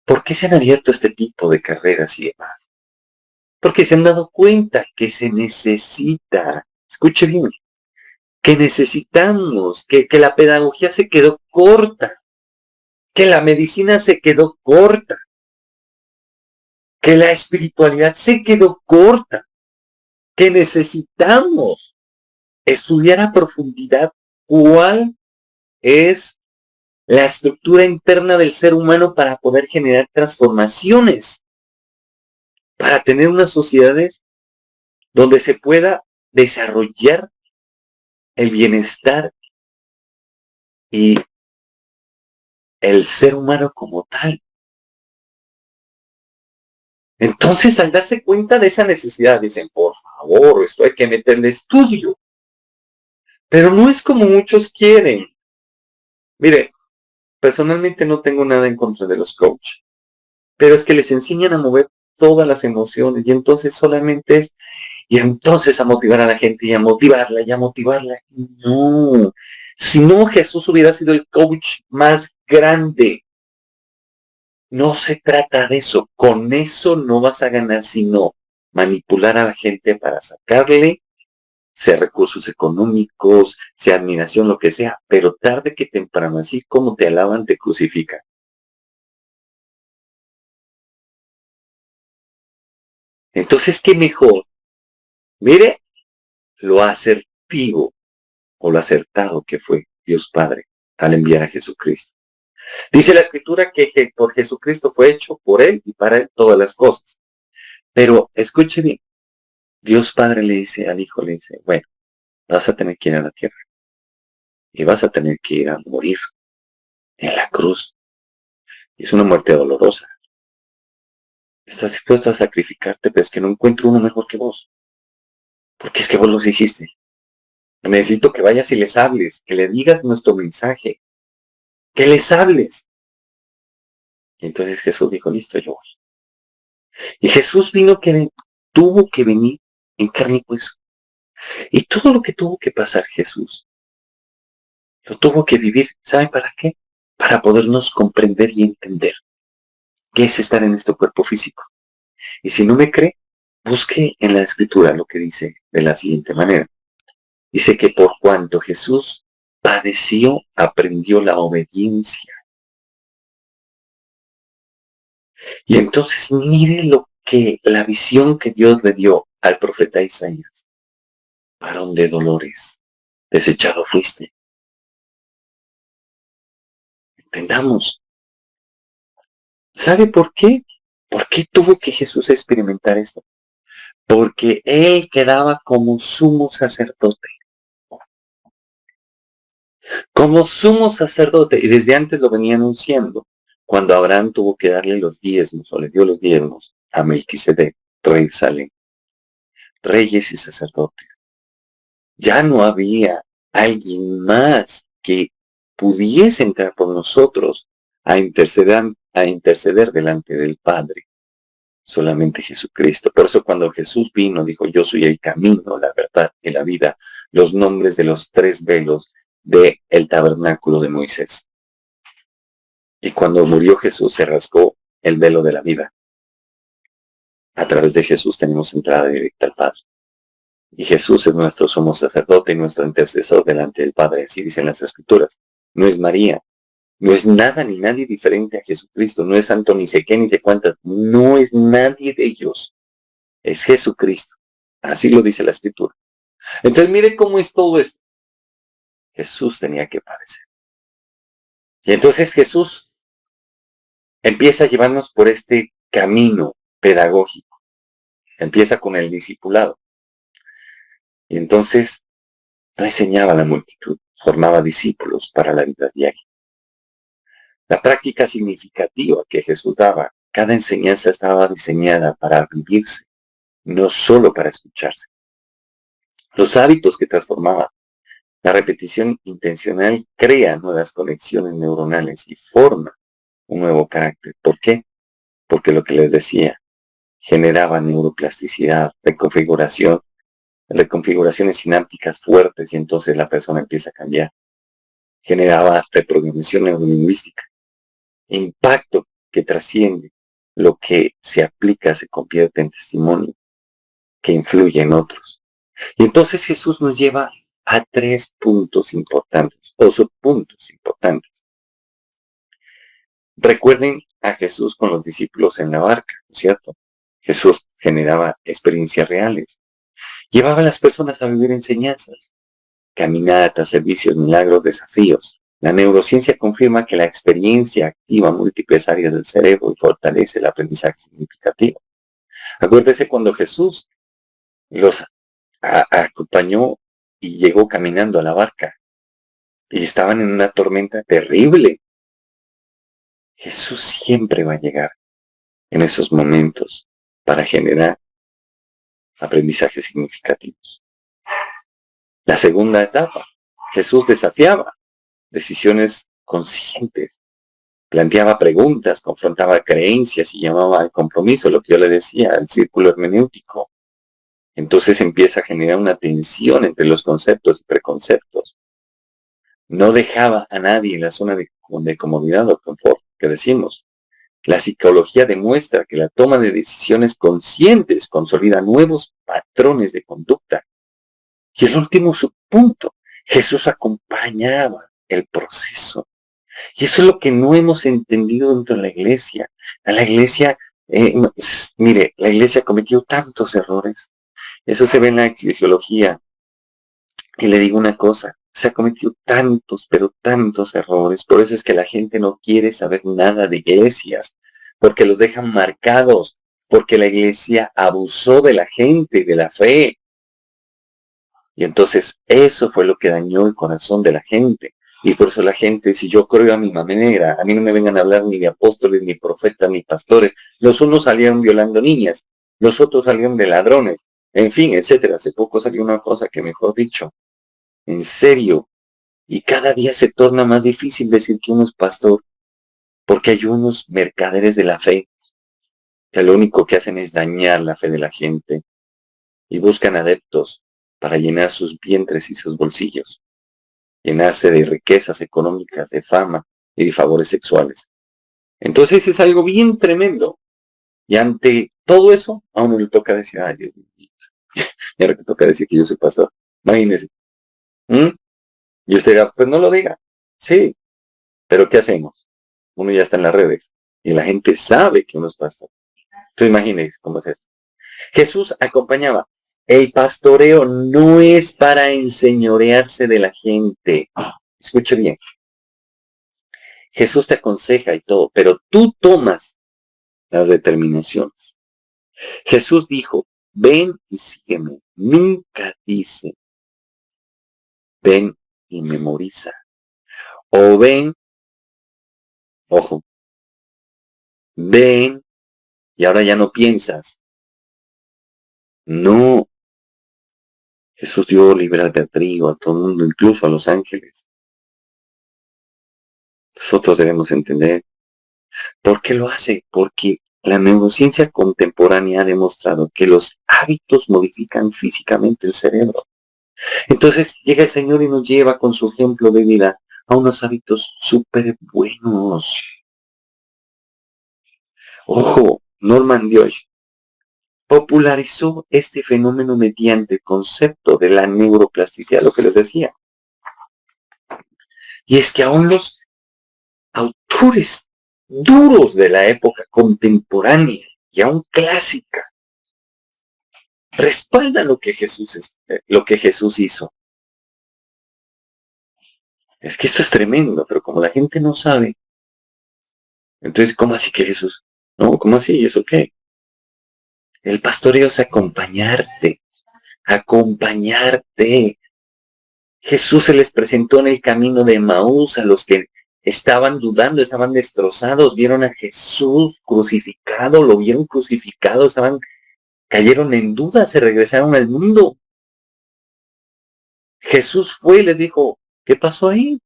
por qué se han abierto este tipo de carreras y demás? Porque se han dado cuenta que se necesita, escuche bien, que necesitamos, que la pedagogía se quedó corta, que la medicina se quedó corta, que la espiritualidad se quedó corta, que necesitamos estudiar a profundidad cuál es la estructura interna del ser humano para poder generar transformaciones, para tener unas sociedades donde se pueda desarrollar el bienestar y el ser humano como tal. Entonces, al darse cuenta de esa necesidad, dicen, por favor, esto hay que meterle estudio. Pero no es como muchos quieren. Mire, personalmente no tengo nada en contra de los coaches, pero es que les enseñan a mover todas las emociones y entonces solamente es, y entonces a motivar a la gente y a motivarla y a motivarla. No, si no Jesús hubiera sido el coach más grande. No se trata de eso, con eso no vas a ganar, sino manipular a la gente para sacarle, sea recursos económicos, sea admiración, lo que sea, pero tarde que temprano, así como te alaban, te crucifican. Entonces, ¿qué mejor? Mire lo asertivo o lo acertado que fue Dios Padre al enviar a Jesucristo. Dice la Escritura que por Jesucristo fue hecho por Él y para Él todas las cosas. Pero escuche bien, Dios Padre le dice al Hijo, le dice, bueno, vas a tener que ir a la tierra y vas a tener que ir a morir en la cruz. Y es una muerte dolorosa. Estás dispuesto a sacrificarte, pero es que no encuentro uno mejor que vos. Porque es que vos los hiciste. Necesito que vayas y les hables, que le digas nuestro mensaje, que les hables. Y entonces Jesús dijo, listo, yo voy. Y Jesús tuvo que venir en carne y hueso. Y todo lo que tuvo que pasar Jesús, lo tuvo que vivir, ¿saben para qué? Para podernos comprender y entender qué es estar en este cuerpo físico. Y si no me cree, busque en la Escritura lo que dice de la siguiente manera. Dice que por cuanto Jesús padeció, aprendió la obediencia. Y entonces mire la visión que Dios le dio al profeta Isaías. Varón de dolores, desechado fuiste. Entendamos. ¿Sabe por qué? ¿Por qué tuvo que Jesús experimentar esto? Porque Él quedaba como sumo sacerdote. Como sumo sacerdote, y desde antes lo venía anunciando, cuando Abraham tuvo que darle los diezmos, o le dio los diezmos a Melquisedec, rey de Salem, reyes y sacerdotes. Ya no había alguien más que pudiese entrar por nosotros a interceder delante del Padre. Solamente Jesucristo. Por eso cuando Jesús vino, dijo, yo soy el camino, la verdad y la vida, los nombres de los 3 velos del tabernáculo de Moisés. Y cuando murió Jesús se rasgó el velo de la vida. A través de Jesús tenemos entrada directa al Padre. Y Jesús es nuestro sumo sacerdote y nuestro intercesor delante del Padre. Así dicen las Escrituras. No es María. No es nada ni nadie diferente a Jesucristo. No es santo ni sé qué ni sé cuántas. No es nadie de ellos. Es Jesucristo. Así lo dice la Escritura. Entonces mire cómo es todo esto. Jesús tenía que padecer. Y entonces Jesús empieza a llevarnos por este camino pedagógico. Empieza con el discipulado. Y entonces no enseñaba a la multitud, formaba discípulos para la vida diaria. La práctica significativa que Jesús daba, cada enseñanza estaba diseñada para vivirse, no solo para escucharse. Los hábitos que transformaba, la repetición intencional crea nuevas conexiones neuronales y forma un nuevo carácter. ¿Por qué? Porque lo que les decía, generaba neuroplasticidad, reconfiguraciones sinápticas fuertes y entonces la persona empieza a cambiar. Generaba reprogramación neurolingüística, impacto que trasciende lo que se aplica, se convierte en testimonio que influye en otros. Y entonces Jesús nos lleva a 3 puntos importantes o subpuntos importantes. Recuerden a Jesús con los discípulos en la barca, ¿no es cierto? Jesús generaba experiencias reales. Llevaba a las personas a vivir enseñanzas, caminatas, servicios, milagros, desafíos. La neurociencia confirma que la experiencia activa múltiples áreas del cerebro y fortalece el aprendizaje significativo. Acuérdese cuando Jesús los acompañó y llegó caminando a la barca y estaban en una tormenta terrible. Jesús siempre va a llegar en esos momentos para generar aprendizajes significativos. La segunda etapa, Jesús desafiaba decisiones conscientes, planteaba preguntas, confrontaba creencias y llamaba al compromiso, lo que yo le decía, el círculo hermenéutico. Entonces empieza a generar una tensión entre los conceptos y preconceptos. No dejaba a nadie en la zona de comodidad o confort que decimos. La psicología demuestra que la toma de decisiones conscientes consolida nuevos patrones de conducta. Y el último subpunto, Jesús acompañaba el proceso. Y eso es lo que no hemos entendido dentro de la iglesia. La iglesia, mire, la iglesia ha cometido tantos errores. Eso se ve en la eclesiología. Y le digo una cosa, se ha cometido tantos, pero tantos errores. Por eso es que la gente no quiere saber nada de iglesias, porque los dejan marcados, porque la iglesia abusó de la gente, de la fe. Y entonces eso fue lo que dañó el corazón de la gente. Y por eso la gente, si yo creo a mi manera, a mí no me vengan a hablar ni de apóstoles, ni profetas, ni pastores. Los unos salieron violando niñas, los otros salieron de ladrones, en fin, etcétera. Hace poco salió una cosa que, mejor dicho, en serio, y cada día se torna más difícil decir que uno es pastor, porque hay unos mercaderes de la fe que lo único que hacen es dañar la fe de la gente y buscan adeptos para llenar sus vientres y sus bolsillos, llenarse de riquezas económicas, de fama y de favores sexuales. Entonces es algo bien tremendo. Y ante todo eso, a uno le toca decir, ay, Dios mío, y ahora que toca decir que yo soy pastor. Imagínense. Y usted dirá, pues no lo diga. Sí, pero ¿qué hacemos? Uno ya está en las redes y la gente sabe que uno es pastor. Entonces imagínense cómo es esto. Jesús acompañaba. El pastoreo no es para enseñorearse de la gente. Escuche bien. Jesús te aconseja y todo, pero tú tomas las determinaciones. Jesús dijo, ven y sígueme. Nunca dice, ven y memoriza. O ven, ojo, ven y ahora ya no piensas. No. Jesús dio libre albedrío a todo el mundo, incluso a los ángeles. Nosotros debemos entender. ¿Por qué lo hace? Porque la neurociencia contemporánea ha demostrado que los hábitos modifican físicamente el cerebro. Entonces llega el Señor y nos lleva con su ejemplo de vida a unos hábitos súper buenos. Ojo, Norman Dioch popularizó este fenómeno mediante el concepto de la neuroplasticidad, lo que les decía. Y es que aún los autores duros de la época contemporánea y aún clásica respaldan lo que Jesús hizo. Es que esto es tremendo, pero como la gente no sabe, entonces, ¿cómo así que Jesús? No, ¿cómo así? ¿Y eso qué? El pastoreo es acompañarte, acompañarte. Jesús se les presentó en el camino de Emaús a los que estaban dudando, estaban destrozados, vieron a Jesús crucificado, lo vieron crucificado, cayeron en duda, se regresaron al mundo. Jesús fue y les dijo, ¿qué pasó ahí?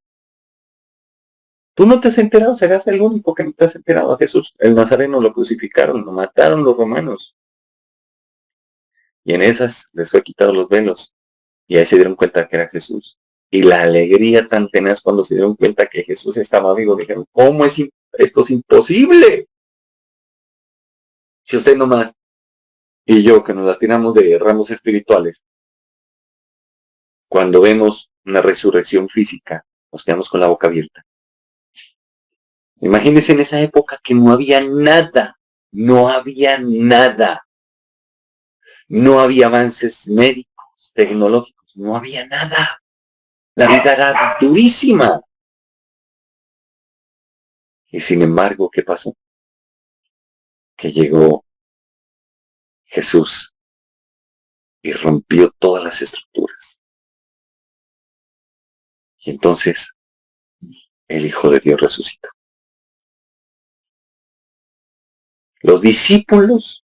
Tú no te has enterado, serás el único que no te has enterado. A Jesús, el Nazareno, lo crucificaron, lo mataron los romanos. Y en esas les fue quitado los velos. Y ahí se dieron cuenta que era Jesús. Y la alegría tan tenaz cuando se dieron cuenta que Jesús estaba vivo, dijeron, ¿cómo esto es imposible? Si usted nomás y yo que nos las tiramos de ramos espirituales, cuando vemos una resurrección física, nos quedamos con la boca abierta. Imagínense en esa época que no había nada, no había nada. No había avances médicos, tecnológicos, no había nada. La vida era durísima. Y sin embargo, ¿qué pasó? Que llegó Jesús y rompió todas las estructuras. Y entonces el Hijo de Dios resucitó. Los discípulos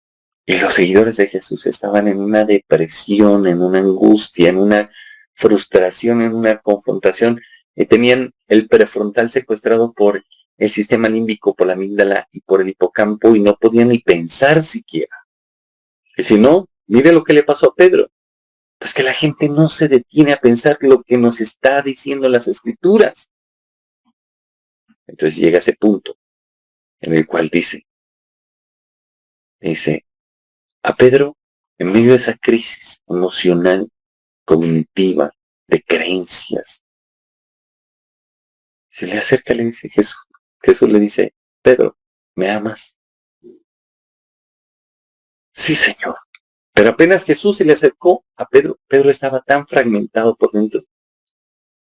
y los seguidores de Jesús estaban en una depresión, en una angustia, en una frustración, en una confrontación. Tenían el prefrontal secuestrado por el sistema límbico, por la amígdala y por el hipocampo y no podían ni pensar siquiera. Y si no, mire lo que le pasó a Pedro. Pues que la gente no se detiene a pensar lo que nos está diciendo las Escrituras. Entonces llega ese punto en el cual dice a Pedro, en medio de esa crisis emocional, cognitiva, de creencias, se le acerca y le dice Jesús. Jesús le dice, Pedro, ¿me amas? Sí, Señor. Pero apenas Jesús se le acercó a Pedro, Pedro estaba tan fragmentado por dentro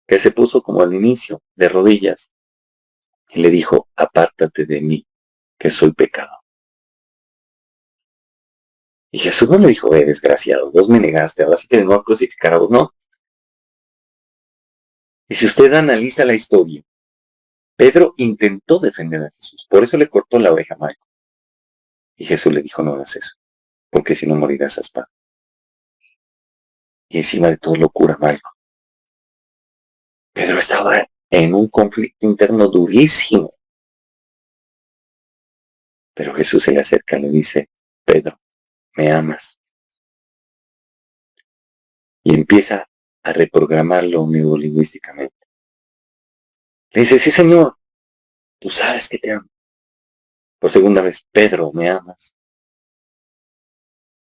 que se puso como al inicio, de rodillas, y le dijo, apártate de mí, que soy pecador. Y Jesús no le dijo, desgraciado, vos me negaste, ahora sí que me voy a crucificar a vos, no. Y si usted analiza la historia, Pedro intentó defender a Jesús, por eso le cortó la oreja a Malco. Y Jesús le dijo, no hagas eso, porque si no morirás a espada. Y encima de todo locura, Malco. Pedro estaba en un conflicto interno durísimo. Pero Jesús se le acerca y le dice, Pedro, ¿me amas? Y empieza a reprogramarlo neurolingüísticamente. Le dice, sí, Señor, tú sabes que te amo. Por segunda vez, Pedro, ¿me amas?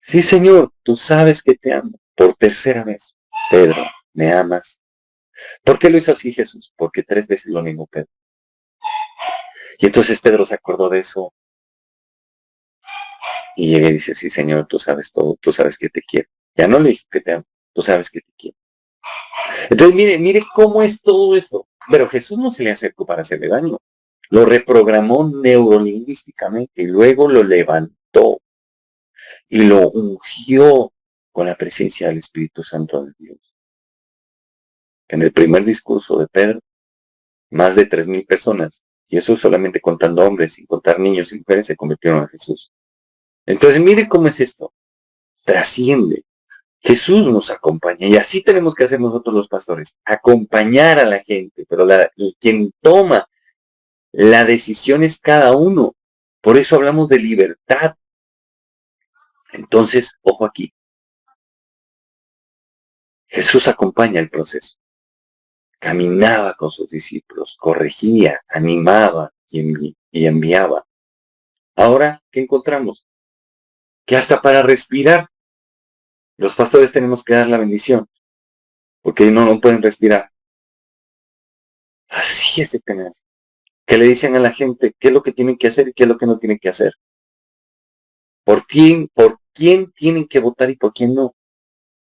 Sí, Señor, tú sabes que te amo. Por tercera vez, Pedro, ¿me amas? ¿Por qué lo hizo así Jesús? Porque 3 veces lo negó Pedro. Y entonces Pedro se acordó de eso. Y llega y dice, sí, Señor, tú sabes todo, tú sabes que te quiero. Ya no le dijo que te amo, tú sabes que te quiero. Entonces, mire cómo es todo esto. Pero Jesús no se le acercó para hacerle daño. Lo reprogramó neurolingüísticamente y luego lo levantó y lo ungió con la presencia del Espíritu Santo de Dios. En el primer discurso de Pedro, más de 3,000 personas, y eso solamente contando hombres, sin contar niños y mujeres, se convirtieron a Jesús. Entonces, mire cómo es esto. Trasciende. Jesús nos acompaña y así tenemos que hacer nosotros los pastores, acompañar a la gente, pero quien toma la decisión es cada uno. Por eso hablamos de libertad. Entonces, ojo aquí. Jesús acompaña el proceso. Caminaba con sus discípulos, corregía, animaba y enviaba. Ahora, ¿qué encontramos? Que hasta para respirar, los pastores tenemos que dar la bendición, porque no pueden respirar. Así es de tenaz. Que le dicen a la gente qué es lo que tienen que hacer y qué es lo que no tienen que hacer. Por quién tienen que votar y por quién no.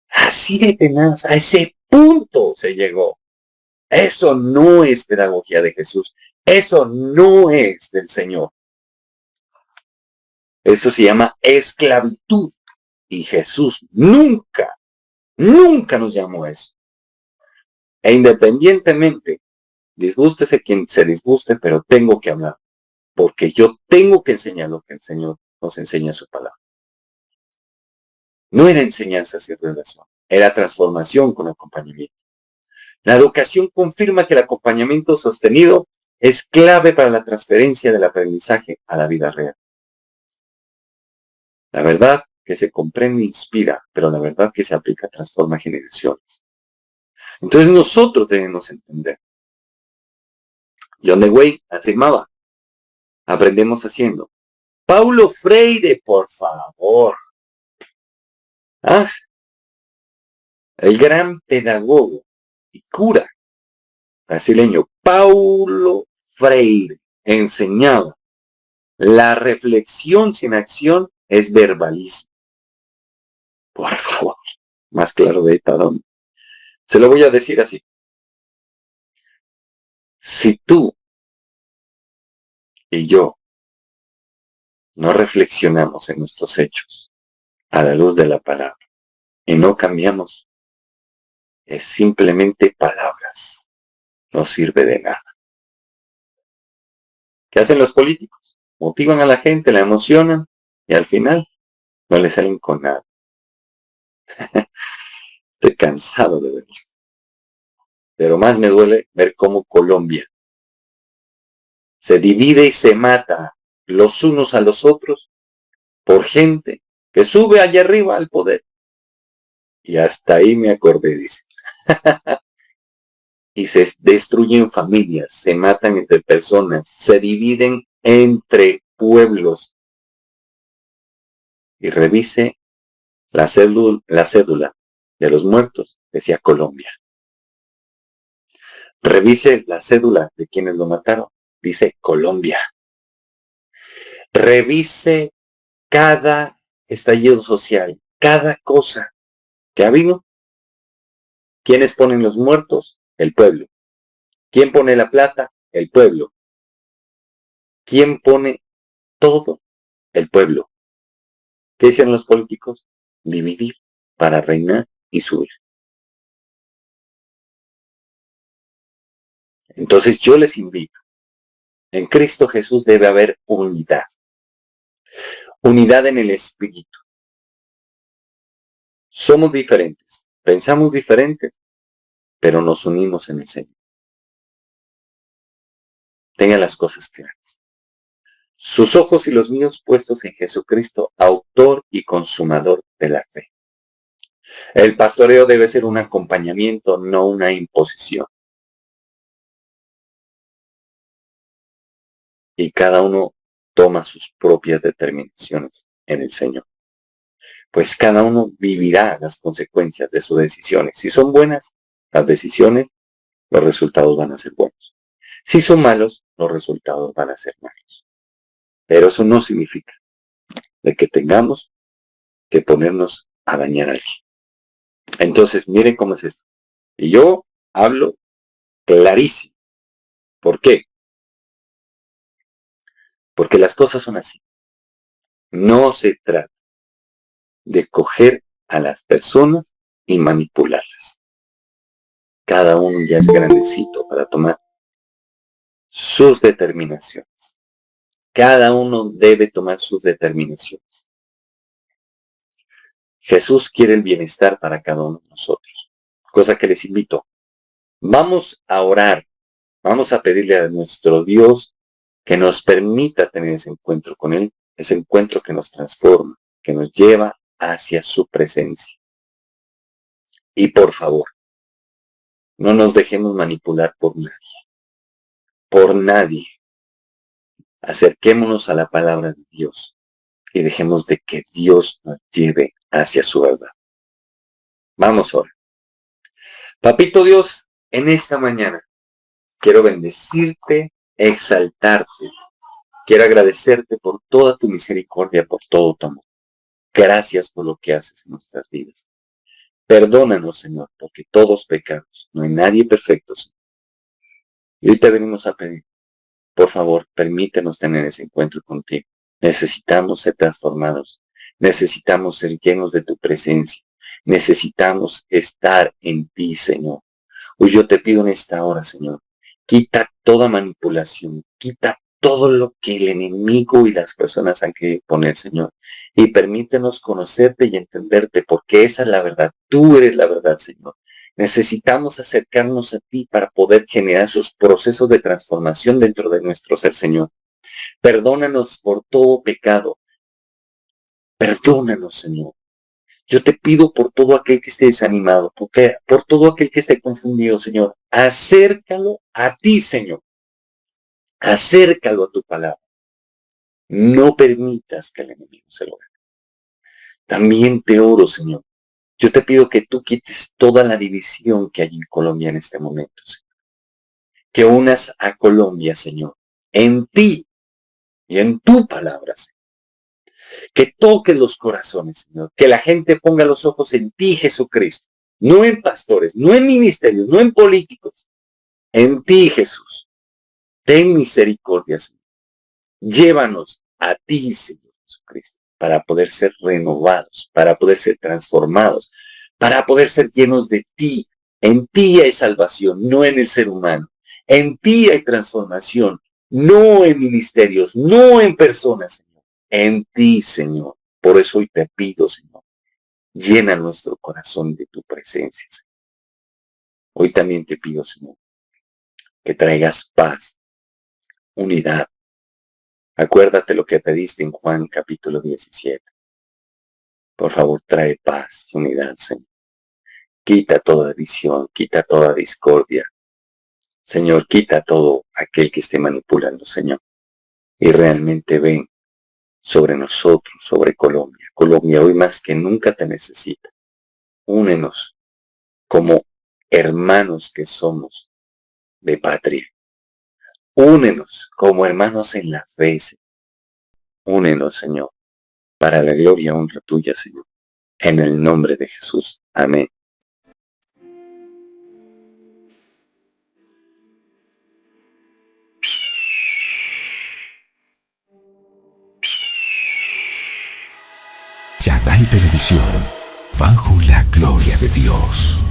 Así de tenaz, a ese punto se llegó. Eso no es pedagogía de Jesús. Eso no es del Señor. Eso se llama esclavitud. Y Jesús nunca nos llamó a eso. E independientemente, disgústese quien se disguste, pero tengo que hablar. Porque yo tengo que enseñar lo que el Señor nos enseña en su palabra. No era enseñanza sin relación, era transformación con acompañamiento. La educación confirma que el acompañamiento sostenido es clave para la transferencia del aprendizaje a la vida real. La verdad que se comprende e inspira, pero la verdad que se aplica transforma generaciones. Entonces nosotros debemos entender. John Dewey afirmaba, aprendemos haciendo. Paulo Freire, por favor. El gran pedagogo y cura brasileño Paulo Freire enseñaba, la reflexión sin acción es verbalismo. Por favor, más claro de dónde. Se lo voy a decir así. Si tú y yo no reflexionamos en nuestros hechos a la luz de la palabra y no cambiamos, es simplemente palabras. No sirve de nada. ¿Qué hacen los políticos? Motivan a la gente, la emocionan y al final no le salen con nada. Estoy cansado de verlo. Pero más me duele ver cómo Colombia se divide y se mata los unos a los otros por gente que sube allá arriba al poder. Y hasta ahí me acordé, dice. Y se destruyen familias, se matan entre personas, se dividen entre pueblos. Y revise la cédula de los muertos, decía Colombia. Revise la cédula de quienes lo mataron, dice Colombia. Revise cada estallido social, cada cosa que ha habido. ¿Quiénes ponen los muertos? El pueblo. ¿Quién pone la plata? El pueblo. ¿Quién pone todo? El pueblo. ¿Qué hicieron los políticos? Dividir para reinar y subir. Entonces yo les invito. En Cristo Jesús debe haber unidad. Unidad en el espíritu. Somos diferentes, pensamos diferentes, pero nos unimos en el Señor. Tenga las cosas claras. Sus ojos y los míos puestos en Jesucristo, autor y consumador de la fe. El pastoreo debe ser un acompañamiento, no una imposición. Y cada uno toma sus propias determinaciones en el Señor. Pues cada uno vivirá las consecuencias de sus decisiones. Si son buenas las decisiones, los resultados van a ser buenos. Si son malos, los resultados van a ser malos. Pero eso no significa de que tengamos que ponernos a dañar a alguien. Entonces, miren cómo es esto. Y yo hablo clarísimo. ¿Por qué? Porque las cosas son así. No se trata de coger a las personas y manipularlas. Cada uno ya es grandecito para tomar sus determinaciones. Cada uno debe tomar sus determinaciones. Jesús quiere el bienestar para cada uno de nosotros. Cosa que les invito. Vamos a orar. Vamos a pedirle a nuestro Dios que nos permita tener ese encuentro con Él. Ese encuentro que nos transforma, que nos lleva hacia su presencia. Y por favor, no nos dejemos manipular por nadie. Por nadie. Acerquémonos a la palabra de Dios y dejemos de que Dios nos lleve hacia su verdad. Vamos ahora. Papito Dios, en esta mañana quiero bendecirte, exaltarte. Quiero agradecerte por toda tu misericordia, por todo tu amor. Gracias por lo que haces en nuestras vidas. Perdónanos, Señor, porque todos pecamos. No hay nadie perfecto, Señor. Y hoy te venimos a pedir, por favor, permítenos tener ese encuentro contigo. Necesitamos ser transformados. Necesitamos ser llenos de tu presencia. Necesitamos estar en ti, Señor. Hoy yo te pido en esta hora, Señor, quita toda manipulación, quita todo lo que el enemigo y las personas han querido poner, Señor. Y permítenos conocerte y entenderte, porque esa es la verdad. Tú eres la verdad, Señor. Necesitamos acercarnos a ti para poder generar esos procesos de transformación dentro de nuestro ser, Señor. Perdónanos por todo pecado. Perdónanos, Señor. Yo te pido por todo aquel que esté desanimado, por todo aquel que esté confundido, Señor. Acércalo a ti, Señor. Acércalo a tu palabra. No permitas que el enemigo se lo gane. También te oro, Señor. Yo te pido que tú quites toda la división que hay en Colombia en este momento, Señor. Que unas a Colombia, Señor, en ti y en tu palabra, Señor. Que toques los corazones, Señor. Que la gente ponga los ojos en ti, Jesucristo. No en pastores, no en ministerios, no en políticos. En ti, Jesús. Ten misericordia, Señor. Llévanos a ti, Señor Jesucristo, para poder ser renovados, para poder ser transformados, para poder ser llenos de ti. En ti hay salvación, no en el ser humano. En ti hay transformación, no en ministerios, no en personas, Señor. En ti, Señor. Por eso hoy te pido, Señor, llena nuestro corazón de tu presencia, Señor. Hoy también te pido, Señor, que traigas paz, unidad. Acuérdate lo que pediste en Juan capítulo 17. Por favor, trae paz y unidad, Señor. Quita toda división, quita toda discordia. Señor, quita todo aquel que esté manipulando, Señor. Y realmente ven sobre nosotros, sobre Colombia. Colombia hoy más que nunca te necesita. Únenos como hermanos que somos de patria. Únenos como hermanos en la fe, Señor. Únenos, Señor, para la gloria y honra tuya, Señor. En el nombre de Jesús. Amén. Chadai Televisión, bajo la gloria de Dios.